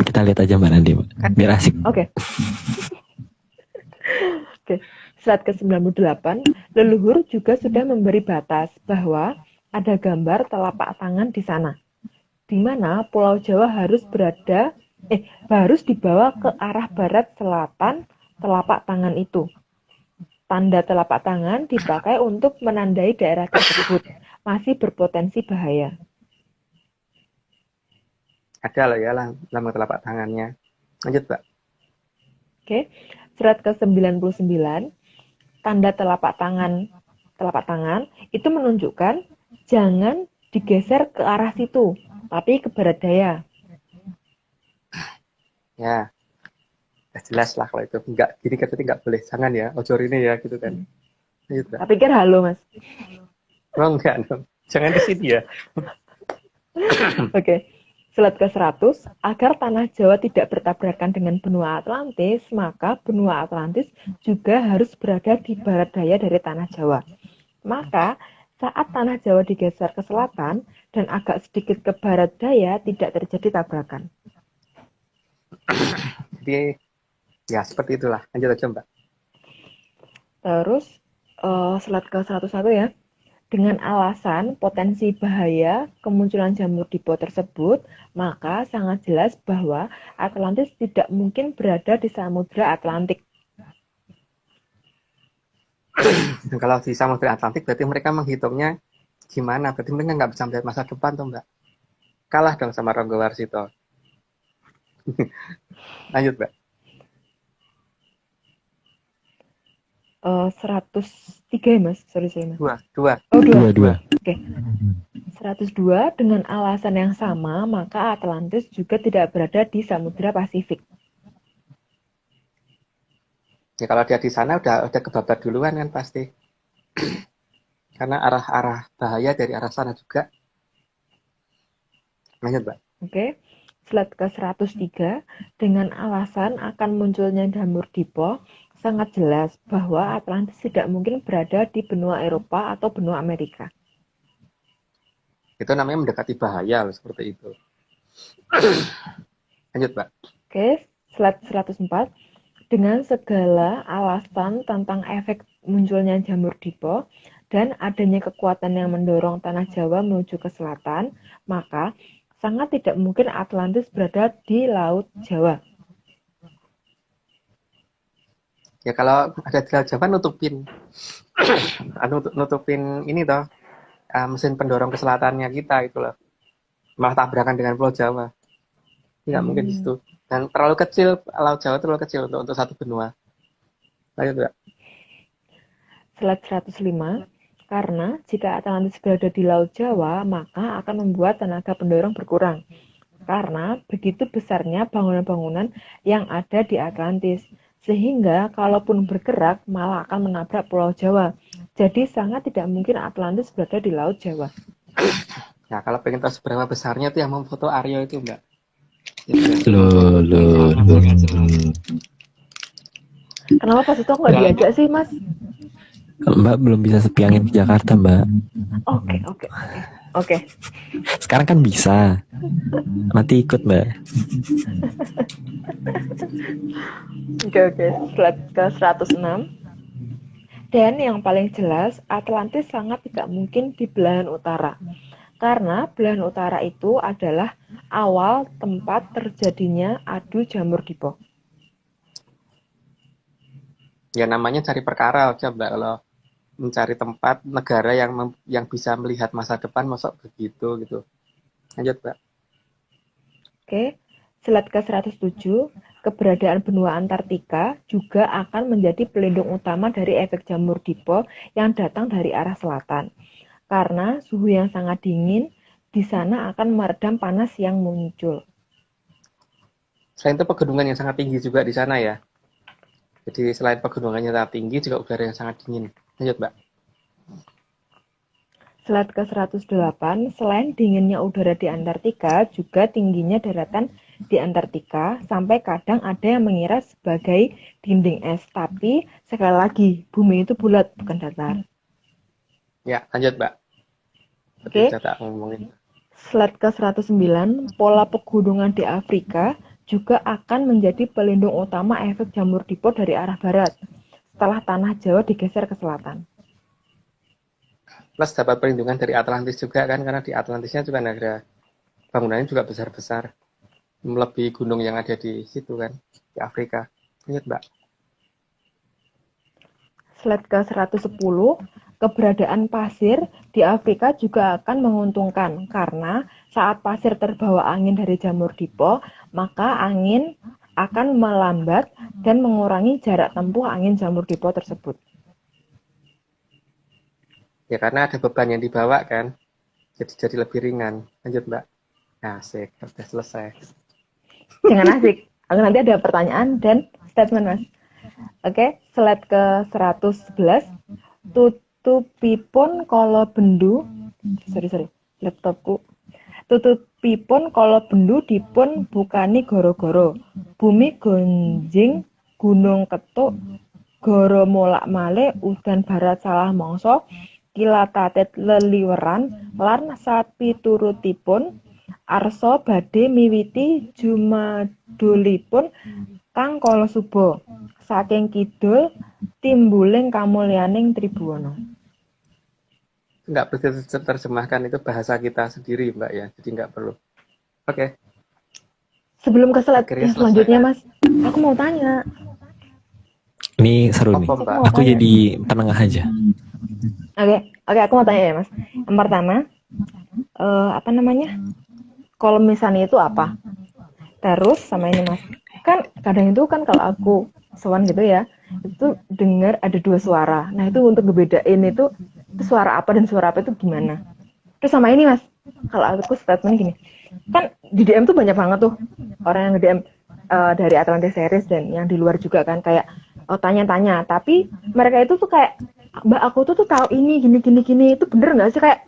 Speaker 1: Kita lihat aja Mbak nanti, Mbak. Biar asik.
Speaker 2: Oke. Oke. Slide ke-98, leluhur juga sudah memberi batas bahwa ada gambar telapak tangan di sana, di mana Pulau Jawa harus dibawa ke arah barat selatan telapak tangan itu. Tanda telapak tangan dipakai untuk menandai daerah tersebut masih berpotensi bahaya.
Speaker 3: Ada loh ya lambang telapak tangannya. Lanjut, Mbak.
Speaker 2: Oke, slide ke-99, tanda telapak tangan itu menunjukkan jangan digeser ke arah situ, tapi ke barat daya.
Speaker 3: Ya, jelas lah kalau itu nggak gini kan nggak boleh, jangan ya, ojo ini ya gitu kan. Lanjut, Mbak.
Speaker 2: Tak pikir halo, Mas.
Speaker 3: Oh enggak dong, jangan di sini ya.
Speaker 2: Oke. Slide ke-100, agar tanah Jawa tidak bertabrakan dengan benua Atlantis, maka benua Atlantis juga harus berada di barat daya dari tanah Jawa. Maka, saat tanah Jawa digeser ke selatan dan agak sedikit ke barat daya, tidak terjadi tabrakan.
Speaker 3: Jadi, ya seperti itulah. Lanjut aja, Mbak.
Speaker 2: Terus, slide ke-101 ya. Dengan alasan potensi bahaya kemunculan jamur dipo tersebut, maka sangat jelas bahwa Atlantis tidak mungkin berada di Samudra Atlantik.
Speaker 3: Kalau di Samudra Atlantik berarti mereka menghitungnya gimana? Berarti mereka nggak bisa melihat masa depan tuh, Mbak. Kalah dong sama Ronggo Warsito. Lanjut, Mbak.
Speaker 2: 103 ya, Mas? Sorry, Mas.
Speaker 3: Dua.
Speaker 2: Oh, dua.
Speaker 1: Dua.
Speaker 2: Oke. 102, dengan alasan yang sama, maka Atlantis juga tidak berada di Samudra Pasifik.
Speaker 3: Ya kalau dia di sana udah kebabat duluan kan pasti. Karena arah bahaya dari arah sana juga. Lanjut, Mbak.
Speaker 2: Oke. Slide ke-103, dengan alasan akan munculnya jamur dipo, sangat jelas bahwa Atlantis tidak mungkin berada di benua Eropa atau benua Amerika.
Speaker 3: Itu namanya mendekati bahaya loh, seperti itu. Lanjut, Mbak.
Speaker 2: Oke, slide 104. Dengan segala alasan tentang efek munculnya jamur dipo dan adanya kekuatan yang mendorong tanah Jawa menuju ke selatan, maka sangat tidak mungkin Atlantis berada di Laut Jawa.
Speaker 3: Ya kalau ada di Laut Jawa nutupin, nutupin ini toh, mesin pendorong ke selatannya kita itu loh. Malah tabrakan dengan Pulau Jawa. Nggak mungkin di
Speaker 2: Hmm.
Speaker 3: situ. Dan terlalu kecil, Laut Jawa terlalu kecil untuk satu benua. Lanjut, Mbak.
Speaker 2: Slide 105. Karena jika Atlantis berada di Laut Jawa, maka akan membuat tenaga pendorong berkurang. Karena begitu besarnya bangunan-bangunan yang ada di Atlantis. Sehingga kalaupun bergerak malah akan menabrak Pulau Jawa. Jadi sangat tidak mungkin Atlantis berada di Laut Jawa.
Speaker 3: Nah, kalau pengen tahu seberapa besarnya tuh yang memfoto Aryo itu, Mbak. Ya,
Speaker 1: Loh.
Speaker 2: Kenapa pas itu aku nggak diajak sih, Mas?
Speaker 1: Mbak belum bisa sepiangin ke Jakarta, Mbak.
Speaker 2: Oke.
Speaker 1: Sekarang kan bisa. Nanti ikut, Mbak.
Speaker 2: Oke. Slide ke 106. Dan yang paling jelas, Atlantis sangat tidak mungkin di belahan utara. Karena belahan utara itu adalah awal tempat terjadinya adu jamur dipo.
Speaker 3: Ya namanya cari perkara aja, Mbak. Kalau mencari tempat negara yang bisa melihat masa depan, masuk begitu gitu. Lanjut, Mbak.
Speaker 2: Oke, slide ke 107. Keberadaan benua Antartika juga akan menjadi pelindung utama dari efek jamur dipo yang datang dari arah selatan. Karena suhu yang sangat dingin di sana akan meredam panas yang muncul.
Speaker 3: Selain itu pegunungan yang sangat tinggi juga di sana ya. Jadi selain pegunungannya sangat tinggi, juga udara yang sangat dingin. Lanjut, Mbak.
Speaker 2: Slide ke 108, selain dinginnya udara di Antartika, juga tingginya daratan di Antartika, sampai kadang ada yang mengira sebagai dinding es. Tapi sekali lagi, bumi itu bulat, bukan datar.
Speaker 3: Ya, lanjut, Mbak.
Speaker 2: Oke.
Speaker 3: Sudah tak ngomongin.
Speaker 2: Slide ke 109, pola pegunungan di Afrika juga akan menjadi pelindung utama efek jamur dipo dari arah barat, setelah tanah Jawa digeser ke selatan.
Speaker 3: Plus dapat perlindungan dari Atlantis juga kan, karena di Atlantisnya juga negara bangunannya juga besar-besar. Melebihi gunung yang ada di situ kan, di Afrika. Lanjut, Mbak.
Speaker 2: Slide ke 110, keberadaan pasir di Afrika juga akan menguntungkan karena saat pasir terbawa angin dari jamur dipo, maka angin akan melambat dan mengurangi jarak tempuh angin jamur dipo tersebut.
Speaker 3: Ya karena ada beban yang dibawa kan, jadi lebih ringan. Lanjut, Mbak. Asik, sudah selesai.
Speaker 2: Jangan asik, nanti ada pertanyaan dan statement, Mas. Oke, slide ke 111. Tutupipun kala bendu, laptopku. Tutupipun kala bendu dipun bukani goro-goro. Bumi gonjing, gunung ketuk, goro molak-malik, udan barat salah mangsa, kilatatit leliweran, lan sapiturutipun arsa badhe miwiti jumadulipun kang kala suba. Saking kidul timbuling kamulyaning Tribhuwana.
Speaker 3: Nggak perlu terjemahkan, itu bahasa kita sendiri, Mbak ya. Jadi nggak perlu. Oke.
Speaker 2: Sebelum ke slide
Speaker 3: Akhirnya
Speaker 2: yang selanjutnya, Mas, aku mau tanya.
Speaker 1: Ini seru nih.
Speaker 3: Apa, Mbak?
Speaker 1: Aku jadi penengah aja.
Speaker 2: Oke, aku mau tanya ya, Mas. Yang pertama, apa namanya? Kalau misalnya itu apa? Terus sama ini, Mas. Kan kadang itu kan kalau aku sowan gitu ya, itu dengar ada dua suara. Nah, itu untuk ngebedain itu suara apa dan suara apa itu gimana? Terus sama ini, Mas. Kalau aku statement gini. Kan di DM tuh banyak banget tuh orang yang nge-DM dari Atlantis Series dan yang di luar juga kan kayak tanya-tanya, tapi mereka itu tuh kayak Mbak aku tuh tahu ini gini itu bener nggak sih kayak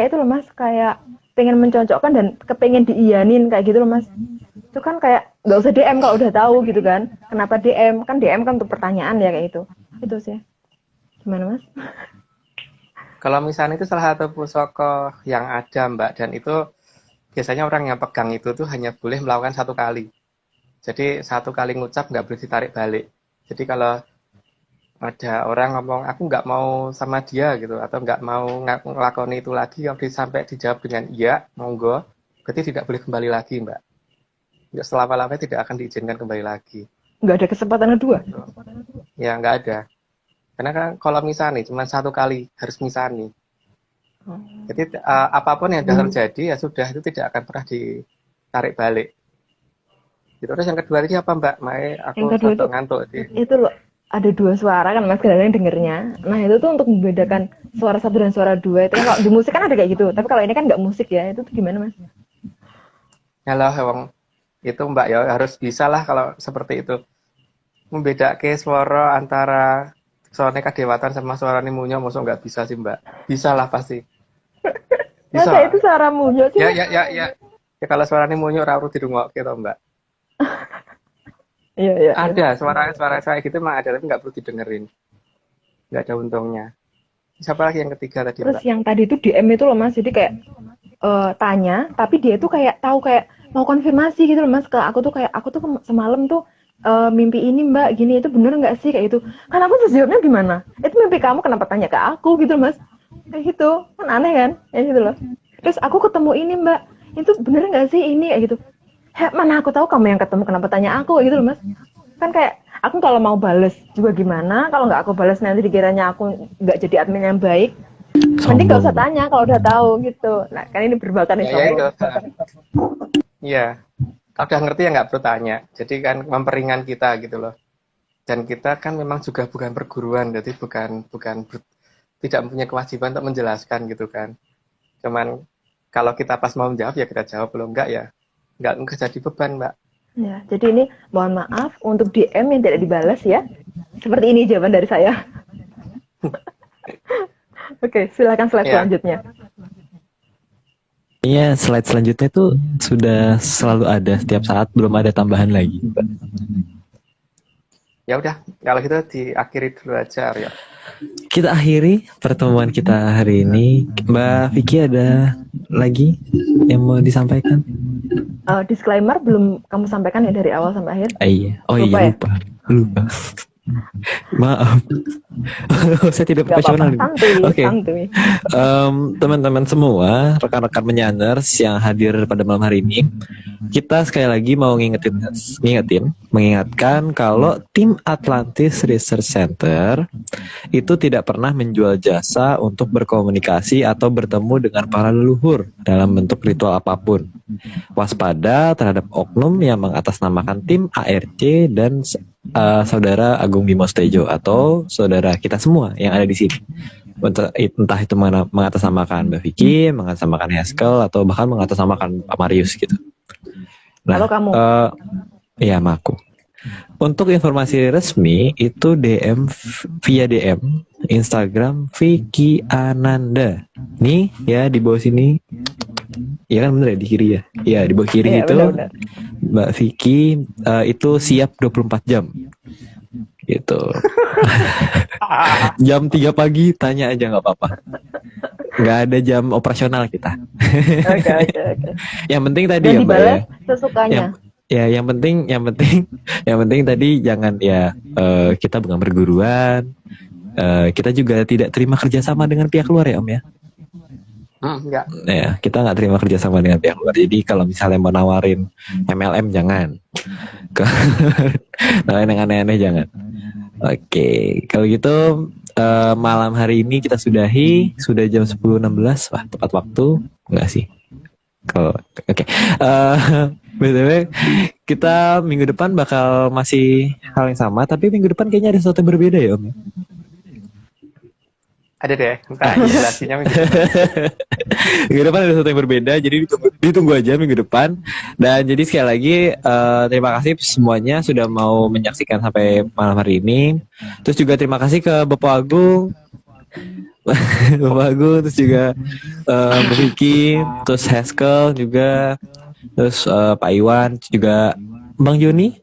Speaker 2: itu loh Mas, kayak pengen mencocokkan dan kepengen diiyanin kayak gitu loh Mas. Itu kan kayak nggak usah DM kalau udah tahu gitu kan. Kenapa DM? Kan DM kan untuk pertanyaan ya kayak itu. Itu sih. Gimana Mas?
Speaker 3: Kalau misalnya itu salah satu pusaka yang ada, Mbak, dan itu biasanya orang yang pegang itu tuh hanya boleh melakukan satu kali. Jadi satu kali ngucap nggak boleh ditarik balik. Jadi kalau ada orang ngomong aku nggak mau sama dia gitu atau nggak mau ngelakoni itu lagi, kalau sampai dijawab dengan iya monggo, berarti tidak boleh kembali lagi, Mbak. Selama-lamanya tidak akan diizinkan kembali lagi.
Speaker 2: Nggak ada kesempatan kedua.
Speaker 3: Ya nggak ada. Karena kan kalau misalnya cuma satu kali harus misalnya. Jadi apapun yang sudah terjadi ya sudah, itu tidak akan pernah ditarik balik. Gitu. Terus yang kedua tadi apa Mbak? Mae, aku
Speaker 2: Yang kedua
Speaker 3: satu ngantuk.
Speaker 2: itu loh, ada dua suara kan Mas, kadang-kadang dengernya. Nah itu tuh untuk membedakan suara satu dan suara dua. Itu kan kalau di musik kan ada kayak gitu. Tapi kalau ini kan nggak musik ya. Itu tuh gimana Mas?
Speaker 3: Halo, Hewang. Itu Mbak ya harus bisa lah kalau seperti itu. Membedakan suara antara suara kadewatan sama suara munyo, maksud nggak bisa sih Mbak. Bisa lah pasti. Bisa.
Speaker 2: Masa itu suara munyo sih?
Speaker 3: Ya. Ya kalau suara munyo ora perlu dirungokke to Mbak.
Speaker 2: Iya.
Speaker 3: Ada suara saya gitu emang ada, tapi nggak perlu didengerin. Nggak ada untungnya. Siapa lagi yang ketiga tadi
Speaker 2: Terus
Speaker 3: Mbak?
Speaker 2: yang tadi itu DM itu loh Mas, jadi kayak tanya, tapi dia tuh kayak tahu kayak mau konfirmasi gitu loh Mas ke aku tuh kayak aku tuh semalam tuh mimpi ini Mbak gini, itu bener nggak sih kayak itu? Kan aku terus jawabnya gimana? Itu mimpi kamu, kenapa tanya ke aku gitu loh Mas? Kayak gitu kan aneh kan? Ya gitu loh. Terus aku ketemu ini Mbak, itu bener nggak sih ini kayak gitu? Mana aku tahu kamu yang ketemu, kenapa tanya aku gitu loh Mas? Kan kayak aku kalau mau bales juga gimana, kalau nggak aku bales nanti dikiranya aku nggak jadi admin yang baik. Mending nggak usah tanya kalau udah tahu gitu. Nah kan ini berbakan nih sombong.
Speaker 3: Iya, kalau udah ngerti ya nggak perlu tanya. Jadi kan memperingan kita gitu loh. Dan kita kan memang juga bukan perguruan, jadi tidak mempunyai kewajiban untuk menjelaskan gitu kan. Cuman kalau kita pas mau menjawab ya kita jawab, belum enggak ya nggak jadi beban Mbak.
Speaker 2: Ya, jadi ini mohon maaf untuk DM yang tidak dibalas ya. Seperti ini jawaban dari saya. Oke, silakan slide selanjutnya.
Speaker 1: Iya, slide selanjutnya itu sudah selalu ada setiap saat, belum ada tambahan lagi.
Speaker 3: Ya udah, kalau gitu diakhiri dulu aja ya.
Speaker 1: Kita akhiri pertemuan kita hari ini. Mbak Vicky ada lagi yang mau disampaikan?
Speaker 2: Disclaimer belum kamu sampaikan ya dari awal sampai akhir?
Speaker 1: Iya. Oh
Speaker 2: lupa
Speaker 1: iya, lupa. Maaf. Saya tidak profesional.
Speaker 2: Oke.
Speaker 1: Teman-teman semua, rekan-rekan menyanners yang hadir pada malam hari ini, kita sekali lagi mau mengingatkan kalau tim Atlantis Research Center itu tidak pernah menjual jasa untuk berkomunikasi atau bertemu dengan para leluhur dalam bentuk ritual apapun. Waspada terhadap oknum yang mengatasnamakan tim ARC dan saudara Agung Bimo Stejo atau saudara kita semua yang ada di sini. Entah itu mengatasnamakan Mbak Vicky, mengatasnamakan Haskell, atau bahkan mengatasnamakan Pak Marius gitu. Nah,
Speaker 2: kalau kamu?
Speaker 1: Iya, aku. Untuk informasi resmi itu via DM Instagram Vicky Ananda. Nih ya di bawah sini. Iya kan bener ya, di kiri ya. Iya di bawah kiri itu bener. Mbak Vicky itu siap 24 jam. Gitu. Jam 3 pagi tanya aja nggak apa-apa. Nggak ada jam operasional kita.
Speaker 2: Oke.
Speaker 1: Yang penting tadi
Speaker 2: dan
Speaker 1: ya Mbak ya.
Speaker 2: Sesukanya.
Speaker 1: Yang penting tadi jangan ya kita bukan perguruan. Kita juga tidak terima kerjasama dengan pihak luar ya Om ya.
Speaker 3: Enggak.
Speaker 1: Ya, kita nggak terima kerjasama dengan pihak luar. Jadi kalau misalnya mau nawarin MLM jangan. Nawarin yang aneh-aneh jangan. Oke, kalau gitu malam hari ini kita sudahi, sudah jam 10.16. Wah, tepat waktu. Enggak sih. Oke. BTW kita minggu depan bakal masih hal yang sama, tapi minggu depan kayaknya ada sesuatu yang berbeda ya Om.
Speaker 3: Ada deh, entah jelasinnya minggu depan.
Speaker 1: Minggu depan ada sesuatu yang berbeda, jadi ditunggu aja minggu depan. Dan jadi sekali lagi terima kasih semuanya sudah mau menyaksikan sampai malam hari ini. Terus juga terima kasih ke Bapak Agung, terus juga Mbak Vicky, terus Haskell juga, terus Pak Iwan, juga Bang Joni,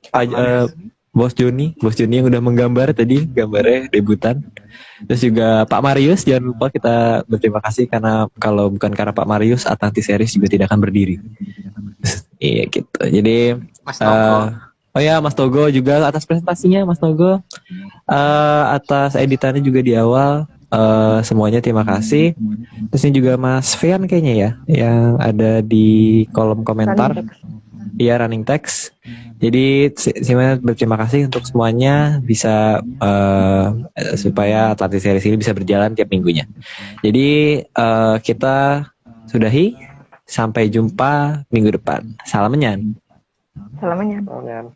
Speaker 1: Bos Joni yang udah menggambar tadi, gambarnya debutan. Terus juga Pak Marius, jangan lupa kita berterima kasih karena kalau bukan karena Pak Marius, Atlantis Series juga tidak akan berdiri. Iya gitu. Jadi
Speaker 3: Mas Togo.
Speaker 1: Mas Togo juga atas presentasinya, Mas Togo, atas editannya juga di awal. Semuanya terima kasih. Terus ini juga Mas Fian kayaknya ya, yang ada di kolom komentar. Iya, running text. Jadi Simena berterima kasih untuk semuanya bisa supaya Atlantis Series ini bisa berjalan tiap minggunya. Jadi kita sudahi, sampai jumpa minggu depan. Salam menyan.
Speaker 2: Salamnya.
Speaker 3: Oh, kan.